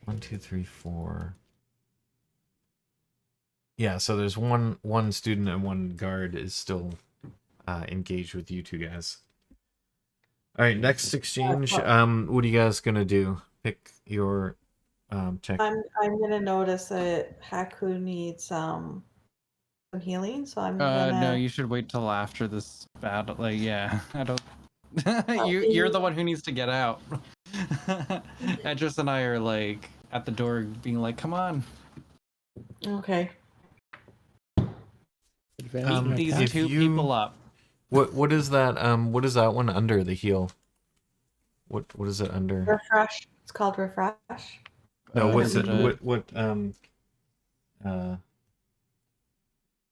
1, 2, 3, 4. Yeah, so there's one student and 1 guard is still engaged with you 2 guys. All right, next exchange. What are you guys gonna do? Pick your check. I'm gonna notice that Haku needs some healing, so I'm gonna. No, you should wait till after this battle. Like, yeah, I don't. Oh, You're the one who needs to get out. Edris and I are like at the door, being like, "Come on, Okay. Advanced beat these attack. 2 you- people up." What is that? What is that one under the heel? What is it under? Refresh. It's called refresh. No, what's is it? it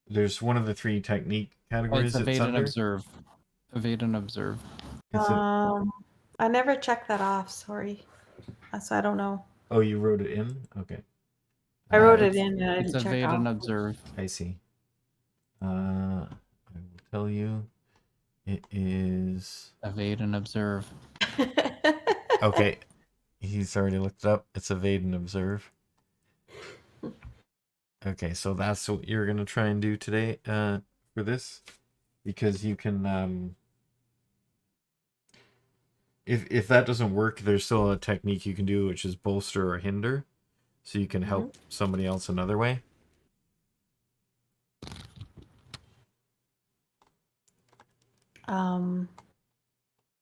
There's one of the 3 technique categories. It's evade and under. observe. Evade and observe. Is it- I never checked that off. Sorry, so I don't know. Oh, you wrote it in. Okay. I wrote it it's- in and I It's didn't check evade and off. observe. I see. I will tell you. It is Evade and observe. okay. He's already looked it up. It's evade and observe. Okay, so that's what you're gonna try and do today for this, because you can if that doesn't work, there's still a technique you can do, which is bolster or hinder, so you can help somebody else another way.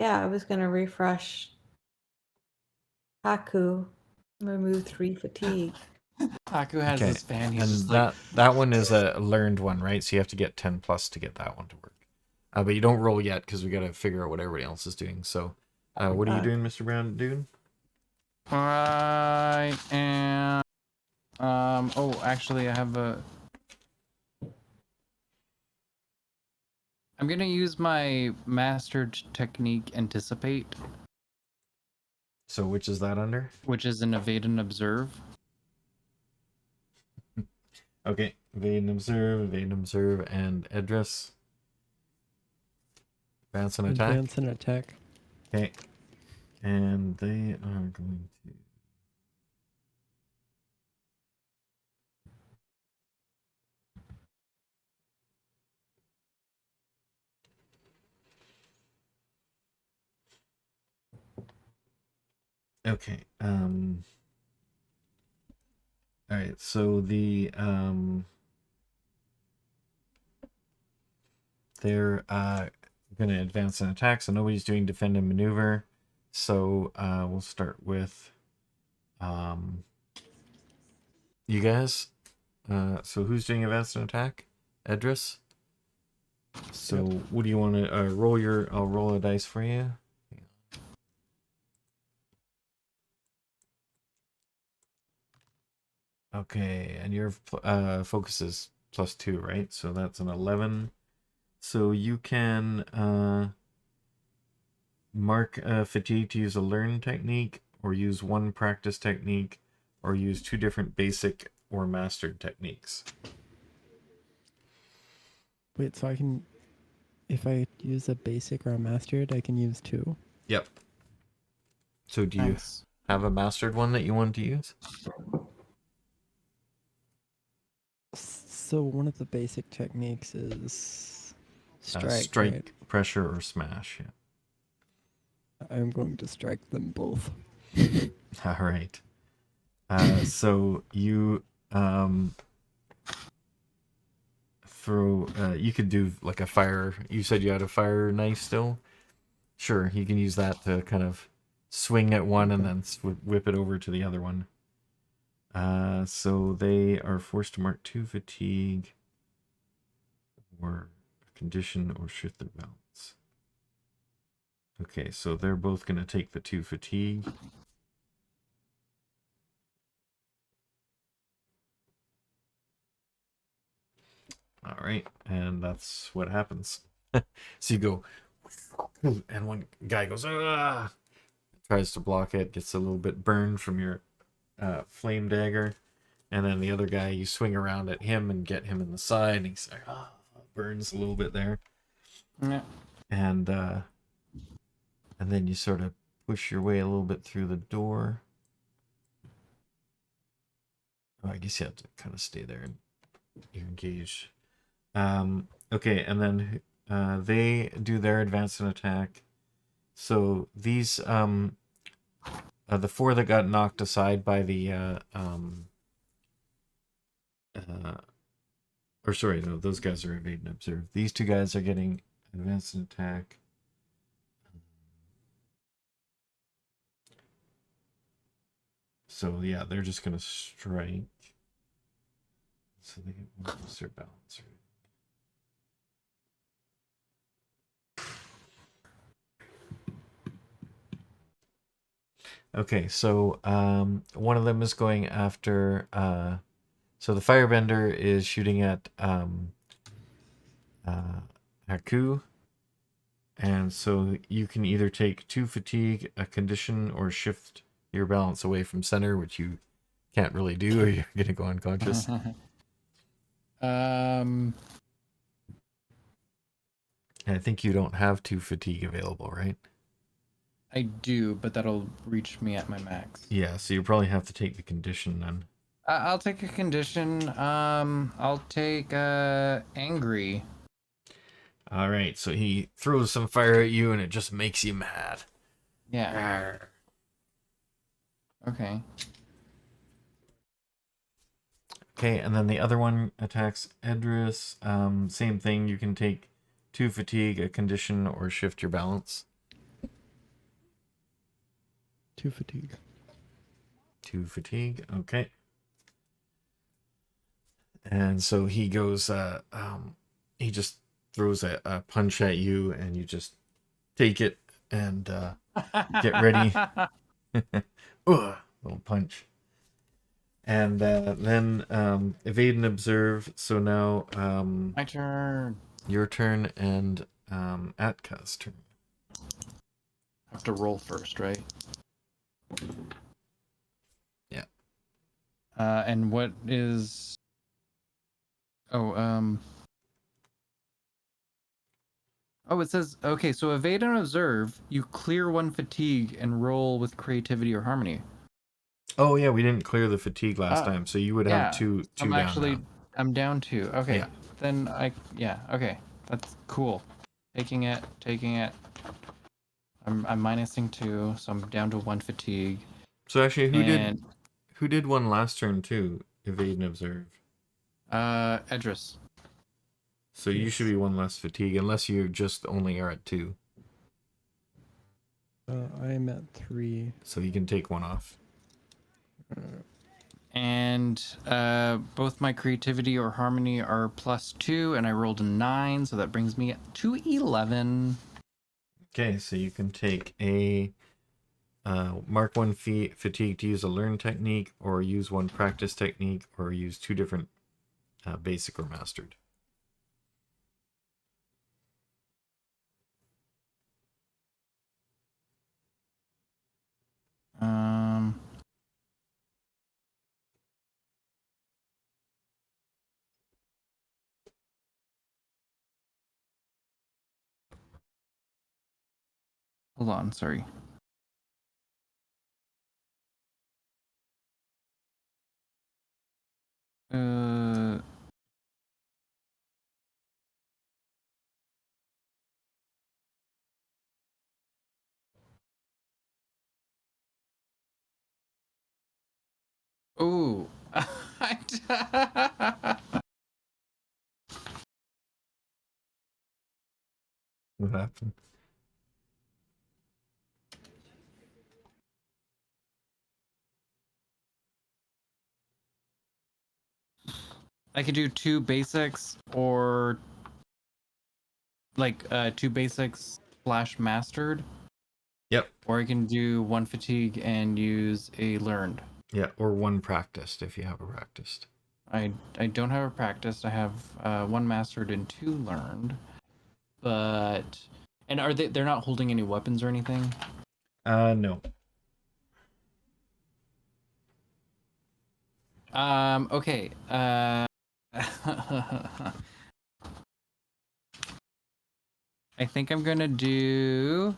Yeah, I was gonna refresh Haku, remove 3 fatigue. Haku has Okay, this fan. He's and just like, that one is a learned one, right? So you have to get 10+ to get that one to work. But you don't roll yet because we got to figure out what everybody else is doing. So What are you doing, Mr. Brown Dude? I am. Oh, actually, I have a. I'm gonna use my mastered technique, anticipate, So which is that under? which is an evade and observe. Okay, evade and observe, and address. Advance and attack. Advance and attack. Okay, and they are going to. Okay. All right. So they're gonna advance and attack. So nobody's doing defend and maneuver. So we'll start with you guys. So who's doing advance and attack? Edris. So what do you want to roll your? I'll roll a dice for you. Okay, and your focus is +2, right? So that's an 11. So you can mark fatigue to use a learn technique, or use one practice technique, or use 2 different basic or mastered techniques. Wait, so I can, if I use a basic or a mastered, I can use 2? Yep. So do you Nice. have a mastered one that you want to use? So one of the basic techniques is strike, Strike, right? pressure, or smash. Yeah. I'm going to strike them both. All right. So you throw. You could do like a fire. You said you had a fire knife still. Sure, you can use that to kind of swing at one and then whip it over to the other one. So they are forced to mark 2 fatigue, or condition, or shift their balance. Okay, so they're both going to take the 2 fatigue. All right, and that's what happens. So you go, and one guy goes, ah, tries to block it, gets a little bit burned from your flame dagger, and then the other guy, you swing around at him and get him in the side, and he's like, ah, burns a little bit there, Yeah. and then you sort of push your way a little bit through the door. Oh, I guess you have to kind of stay there and you're engaged. Okay, and then they do their advance and attack. So these the 4 that got knocked aside by the or sorry, no, those guys are evade and observe. These 2 guys are getting advance and attack. So yeah, they're just gonna strike. So they get their balance. Okay, so one of them is going after so the firebender is shooting at Haku, and so you can either take 2 fatigue, a condition, or shift your balance away from center, which you can't really do, or you're gonna go unconscious. And I think you don't have 2 fatigue available, right? I do, but that'll reach me at my max. Yeah, so you probably have to take the condition then. I'll take a condition. I'll take angry. All right, so he throws some fire at you, and it just makes you mad. Yeah. Okay. Okay, and then the other one attacks Edris. Same thing. You can take 2 fatigue, a condition, or shift your balance. 2 fatigue. 2 fatigue. Okay. And so he goes. He just throws a punch at you, and you just take it, and Get ready. Ugh, little punch. And then evade and observe. So now My turn. your turn and Atka's turn. I have to roll first, right? Yeah. And what is? Oh, Oh, it says okay. So evade and observe. You clear one fatigue and roll with creativity or harmony. Oh yeah, we didn't clear the fatigue last time, so you would have Yeah, two I'm down actually now. I'm down 2. Okay, Yeah. then okay, that's cool. Taking it. I'm minusing 2, so I'm down to 1 fatigue. So actually, And who did one last turn too? Evade and observe. Edris. So you should be one less fatigue, unless you just only are at 2. I'm at 3. So you can take one off. And both my creativity or harmony are +2, and I rolled a 9, so that brings me to 11. Okay, so you can take a mark 1 fatigue to use a learn technique, or use 1 practice technique, or use 2 different basic or mastered. Hold on, sorry. Uh, Ooh. What happened? I could do 2 basics or like 2 basics / mastered, Yep. or I can do 1 fatigue and use a learned. Yeah, or 1 practiced if you have a practiced. I don't have a practiced. I have 1 mastered and 2 learned. But and are they're not holding any weapons or anything? No. Okay. I think I'm gonna do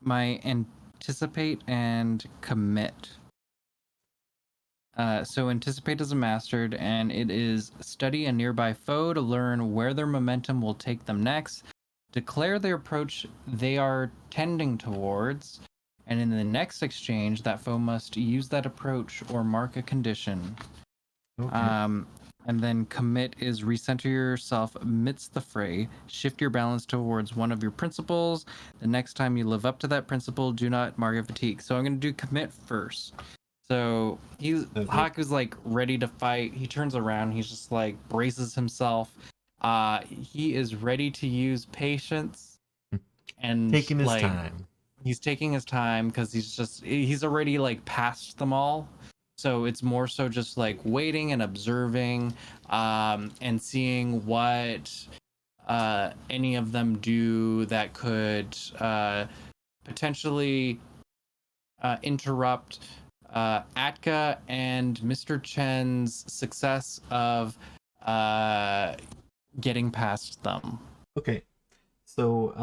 my anticipate and commit. So anticipate is a mastered, and it is study a nearby foe to learn where their momentum will take them next. Declare the approach they are tending towards, and in the next exchange, that foe must use that approach or mark a condition. Okay. And then commit is recenter yourself amidst the fray. Shift your balance towards one of your principles. The next time you live up to that principle, do not mark a fatigue. So I'm going to do commit first. So Haku's like ready to fight. He turns around. He's just like braces himself. He is ready to use patience and Taking his like time. he's taking his time because he's already like past them all. So it's more so just like waiting and observing, and seeing what any of them do that could potentially interrupt Atka and Mr. Chen's success of getting past them. Okay. So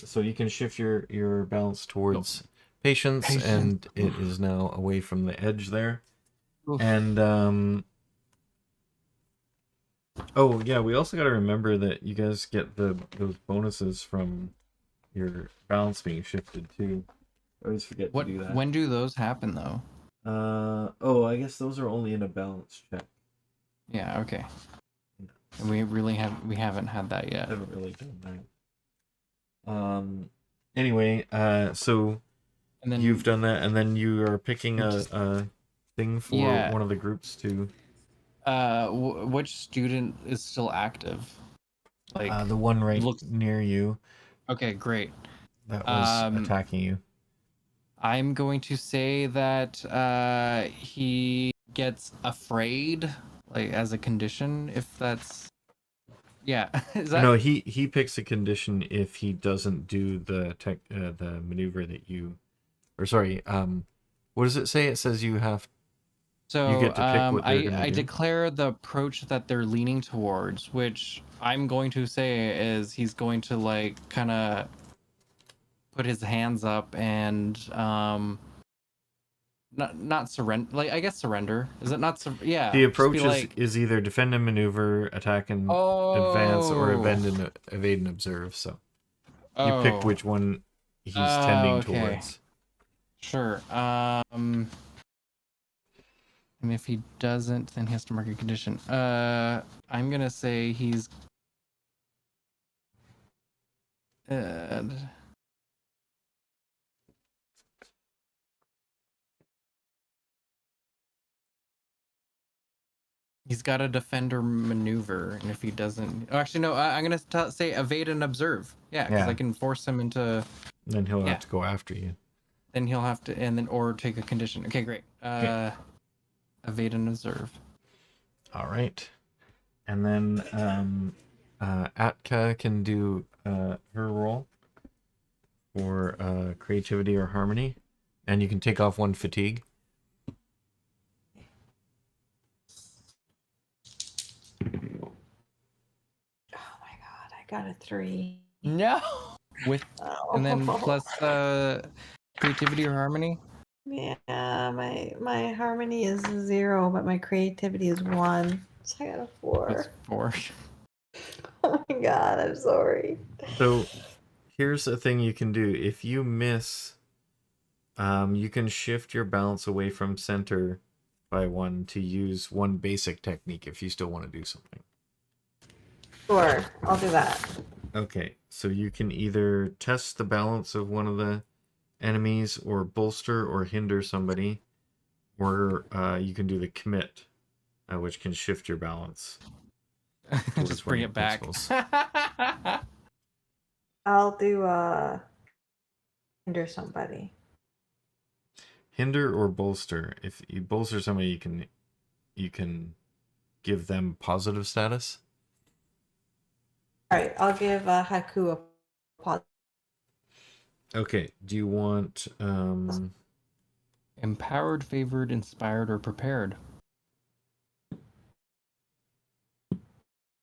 so you can shift your balance towards patience, and it is now away from the edge there. Oof. And oh yeah, we also got to remember that you guys get those bonuses from your balance being shifted too. I always forget to do that. When do those happen though? Oh, I guess those are only in a balance check. Yeah, okay. Yeah. And we haven't had that yet. I haven't really done that. Anyway, so And then you've done that, and then you are picking a thing for Yeah. one of the groups to. which student is still active? Like The one right looks- near you. Okay, great. that was Um, attacking you. I'm going to say that he gets afraid, like as a condition, if that's yeah. Is that No, he picks a condition if he doesn't do the maneuver that you, or sorry, what does it say? It says you so? get to pick what they're gonna I do. declare the approach that they're leaning towards, which I'm going to say is he's going to like kind of put his hands up and not surrender, like I guess surrender, is it not yeah, The just be approach like, is either defend and maneuver, attack and advance, or oh, evade and observe. So you pick oh, which one he's tending okay, towards. sure. And if he doesn't, then he has to mark a condition. I'm gonna say uh, he's got a defender maneuver, and if he doesn't, oh, actually no, I'm gonna say evade and observe. Yeah, because Yeah. I can force him into. Then he'll Yeah. have to go after you. Then he'll have to, and then or take a condition. Okay, great. Okay. Evade and observe. All right. And then Atka can do her roll for creativity or harmony, and you can take off one fatigue. Oh my god, I got a 3. No. With Oh. and then plus creativity or harmony. Yeah, my harmony is 0, but my creativity is 1. So I got a 4. What's 4? Oh my god, I'm sorry. So here's a thing you can do. If you miss, you can shift your balance away from center by 1 to use one basic technique if you still want to do something. Sure, I'll do that. Okay, so you can either test the balance of one of the enemies, or bolster or hinder somebody, or you can do the commit, which can shift your balance. Just bring it back. I'll do hinder somebody. Hinder or bolster. If you bolster somebody, you can give them positive status. All right, I'll give Haku a pause. Okay. Do you want Empowered, favored, inspired, or prepared.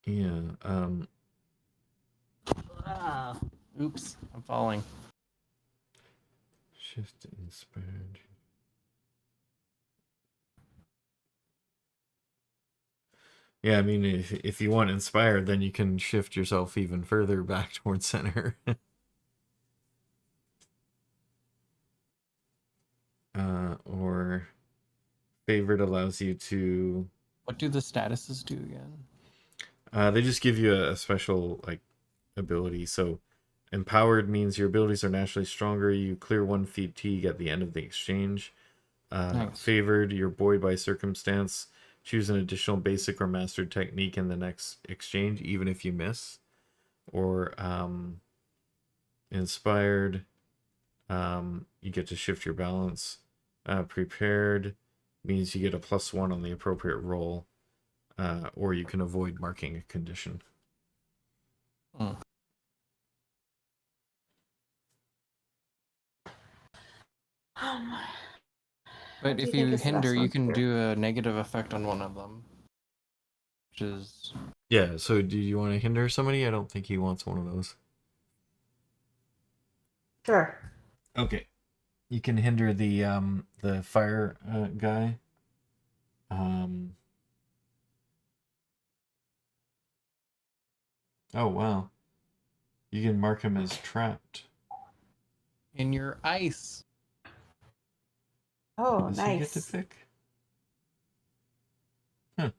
yeah, Oops, I'm falling. shift inspired. Yeah, I mean, if you want inspired, then you can shift yourself even further back towards center. Or favored allows you to. What do the statuses do again? They just give you a special like ability. So, empowered means your abilities are naturally stronger. You clear 1 fatigue at the end of the exchange. Nice. Favored, you're buoyed by circumstance. Choose an additional basic or mastered technique in the next exchange, even if you miss. Or inspired, you get to shift your balance. Prepared means you get a +1 on the appropriate roll, or you can avoid marking a condition. But if you hinder, you can do a negative effect on one of them, which is Yeah. So, do you want to hinder somebody? I don't think he wants one of those. Sure. Okay. You can hinder the fire guy. Oh wow. You can mark him as trapped. in your ice. Oh, Does nice. he get to pick? Huh.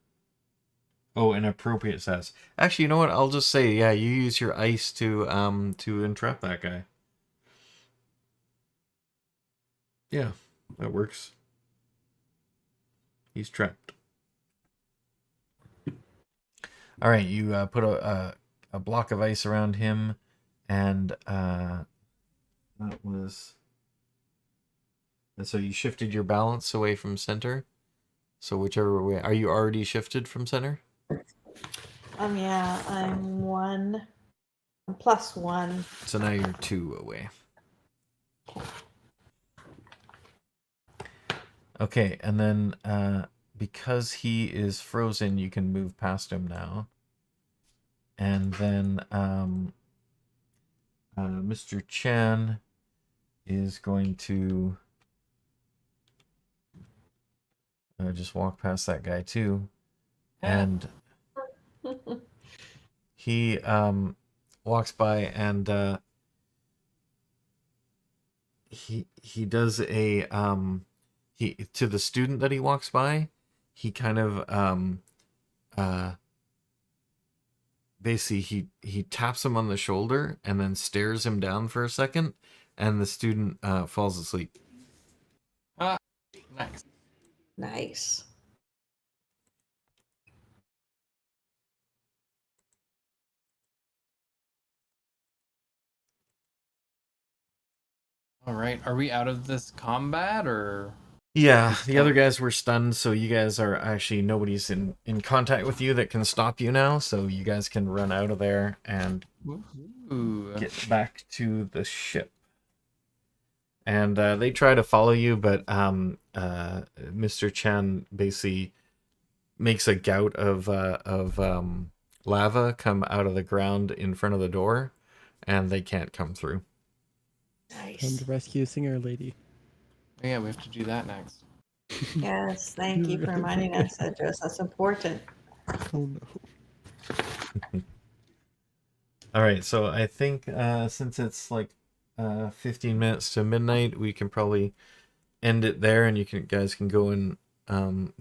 Oh, an appropriate status. Actually, you know what? I'll just say, yeah, you use your ice to entrap that guy. Yeah, that works. He's trapped. All right, you put a block of ice around him, And that was. And so you shifted your balance away from center. So whichever way, are you already shifted from center? Yeah, I'm one. I'm +1. So now you're 2 away. Okay, and then because he is frozen, you can move past him now. And then Mr. Chen is going to just walk past that guy too. And he walks by and he does a he to the student that he walks by, he kind of basically he taps him on the shoulder and then stares him down for a second, and the student falls asleep. Nice. Nice. All right. Are we out of this combat or? Yeah, the other guys were stunned, so you guys are actually, nobody's in contact with you that can stop you now, so you guys can run out of there and Ooh. get back to the ship. And they try to follow you, but Mr. Chen basically makes a gout of lava come out of the ground in front of the door, and they can't come through. Time Nice. to rescue Singer Lady. Oh, yeah, we have to do that next. Yes, thank you for reminding us, Edris. That's important. Oh no. All right, so I think since it's like 15 minutes to midnight, we can probably end it there, and guys can go and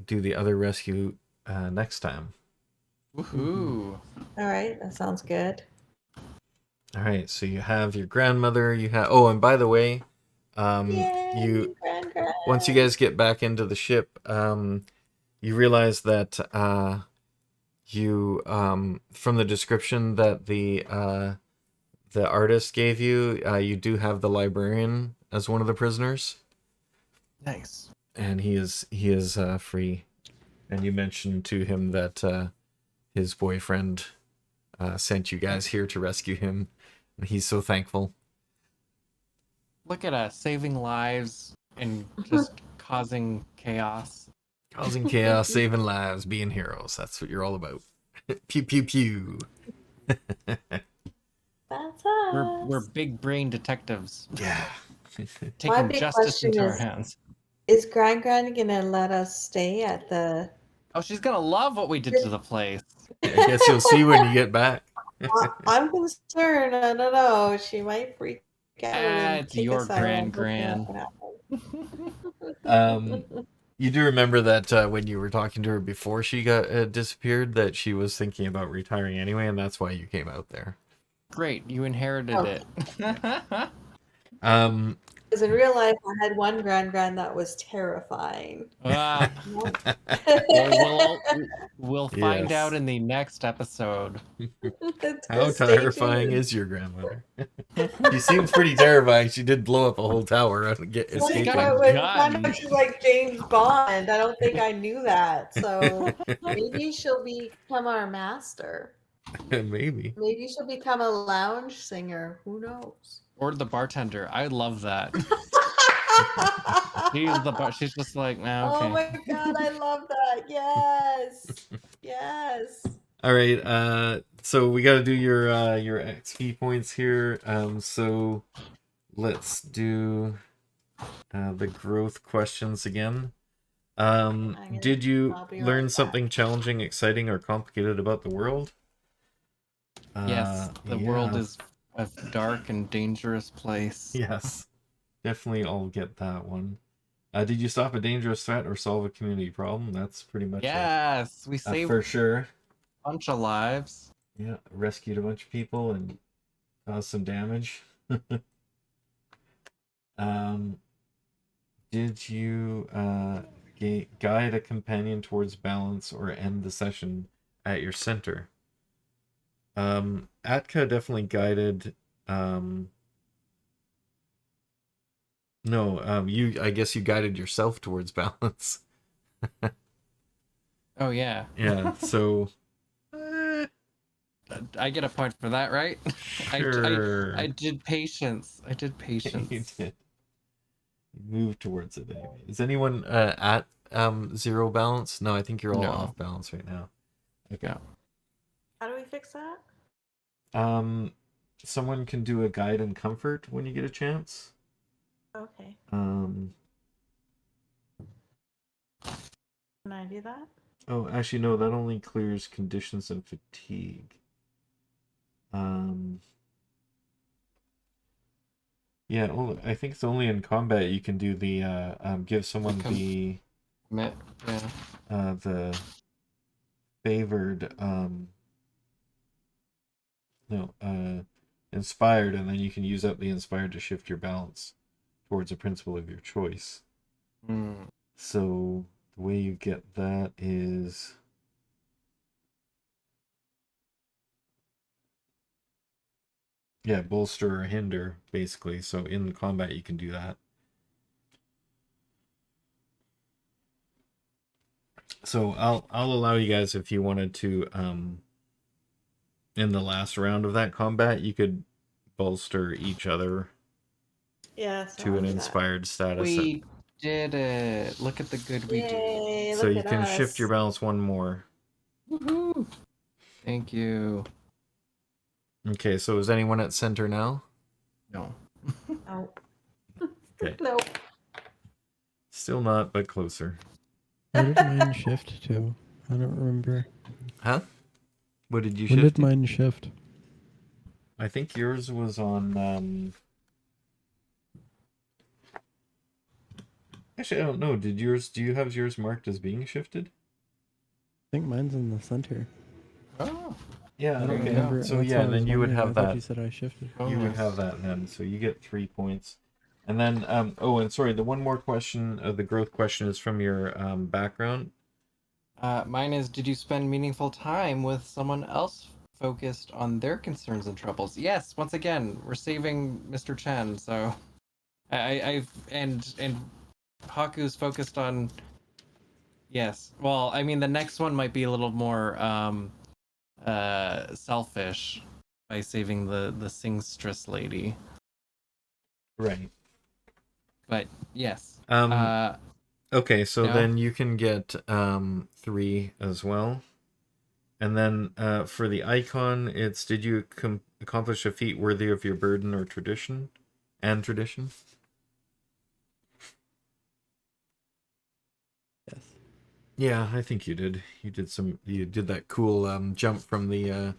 do the other rescue next time. Woohoo! All right, that sounds good. All right, so you have your grandmother. You have and by the way, Yay, you grand. once you guys get back into the ship, you realize that you from the description that the artist gave you, you do have the librarian as one of the prisoners, Nice. and he is free. And you mentioned to him that his boyfriend sent you guys here to rescue him, and he's so thankful. Look at us saving lives and just causing chaos. Causing chaos, saving lives, being heroes. That's what you're all about. Pew pew pew. That's us. We're big brain detectives Yeah. taking big justice question into our is- hands. Is Gran gonna let us stay at the? Oh, she's gonna love what we did to the place. I guess you'll see when you get back. I'm concerned. I don't know. She might freak out and It's kick your us out. I'm hoping gran. that won't happen. You do remember that when you were talking to her before she got disappeared, that she was thinking about retiring anyway, and that's why you came out there. Great, you inherited Oh. it. Because in real life, I had one Gran that was terrifying. Ah, we'll find Yes. out in the next episode. How Stay terrifying tuned. is your grandmother? She seems pretty terrifying. She did blow up a whole tower and got escape. a When gun. found out she's like James Bond. I don't think I knew that. So maybe she'll become our master. Maybe. Maybe she'll become a lounge singer. Who knows? Or the bartender. I love that. She's just like, nah, okay. Oh my god, I love that. Yes. Yes. All right. So we got to do your XP points here. So let's do the growth questions again. Did you I'll be learn right something challenging, exciting, or complicated about the world? Yes, the world yeah. is a dark and dangerous place. Yes, definitely. I'll get that one. Did you stop a dangerous threat or solve a community problem? That's pretty much Yes, we it. saved For sure. a bunch of lives. Yeah, rescued a bunch of people and caused some damage. Did you guide a companion towards balance or end the session at your center? Atka definitely guided No, I guess you guided yourself towards balance. Oh yeah. Yeah, so I get a point for that, right? sure. I did patience. I did You patience. did. You move towards it anyway. Is anyone at 0 balance? No, I think you're all No. off balance right now. Okay. No. How do we fix that? Um, someone can do a guide and comfort when you get a chance. Okay. Um, Can I do that? oh, actually, no, that only clears conditions and fatigue. Yeah, I think it's only in combat you can do the give someone the Yeah. the favored no inspired, and then you can use up the inspired to shift your balance towards a principle of your choice. Mm. So the way you get that is yeah, bolster or hinder basically. So in combat you can do that. So I'll allow you guys, if you wanted to in the last round of that combat you could bolster each other Yeah, so to I'll an do that. inspired status. We did it. Look at the good we do. Yay, So look you at can us. shift your balance one more. Woohoo! Thank you. Okay, so is anyone at center now? No. Nope. Okay. Nope. Still not, but closer. Where did mine shift to? I don't remember. Huh? What did you When shift did mine shift? I think yours was on actually I don't know. Do you have yours marked as being shifted? I think mine's in the center. Oh. Yeah, I don't There you okay. go. remember. So That's yeah, why I was then you would wondering. have I thought that. you said I shifted. You would have Bonus. that then. So you get 3 points. And then oh, and sorry, the one more question, the growth question is from your background. Mine is, did you spend meaningful time with someone else focused on their concerns and troubles? Yes, once again, we're saving Mr. Chen, so I've and Haku's focused on yes. Well, I mean the next one might be a little more selfish by saving the singstress lady. Right. But yes. Um okay, so no. then you can get 3 as well. And then for the icon, it's did you accomplish a feat worthy of your burden or tradition? And tradition? Yes. Yeah, I think you did. You did that cool jump from the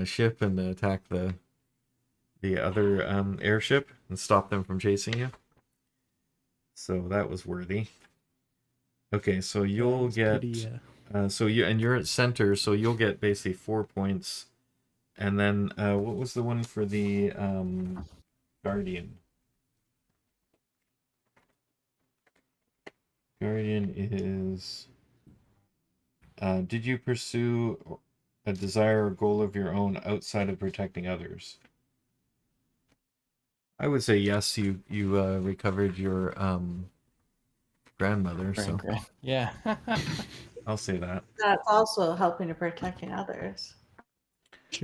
ship and attack the other airship and stop them from chasing you. So that was worthy. Okay, so you'll get Pretty, you're at center, so you'll get basically 4 points. And then what was the one for the Guardian? Guardian is did you pursue a desire or goal of your own outside of protecting others? I would say yes. You recovered your grandmother, so Yeah. I'll say that. That's also helping to protecting others.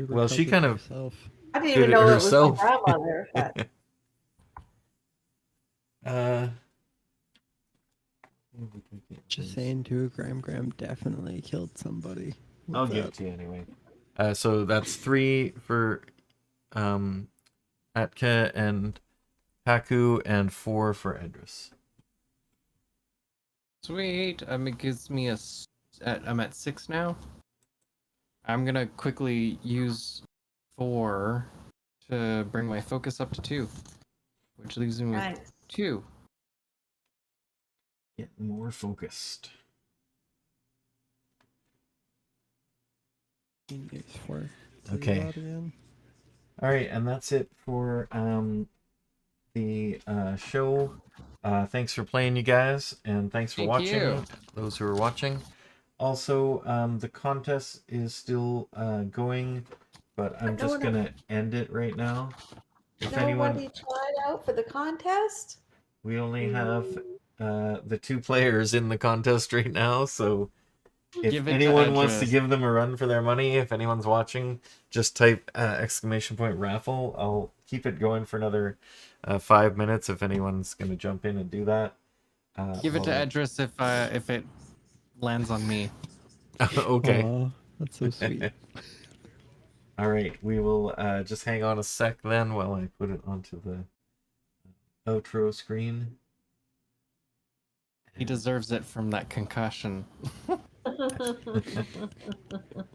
Well, she kind of herself. I didn't did even it know it was my herself. grandmother. But Just saying, too. Gram definitely killed somebody. with I'll give that. it to you anyway. So that's 3 for Atka and Haku, and 4 for Edris. Sweet. It gives me I'm at 6 now. I'm gonna quickly use 4 to bring my focus up to 2, which leaves me with nice. 2. Get more focused. Use for Okay. that again. All right, and that's it for the show. Thanks for playing, you guys, and thanks for Thank watching. you. Those who are watching. Also, the contest is still going. But I'm No just one- gonna end it right now. If anyone, Nobody tried out for the contest. we only have the 2 players in the contest right now, so if Give it to anyone wants to Edris. give them a run for their money, if anyone's watching, just type !raffle. I'll keep it going for another 5 minutes if anyone's gonna jump in and do that. Give it to I'll- Edris if it lands on me. Okay. Aw, that's so sweet. All right. We will just hang on a sec then while I put it onto the outro screen. He deserves it from that concussion.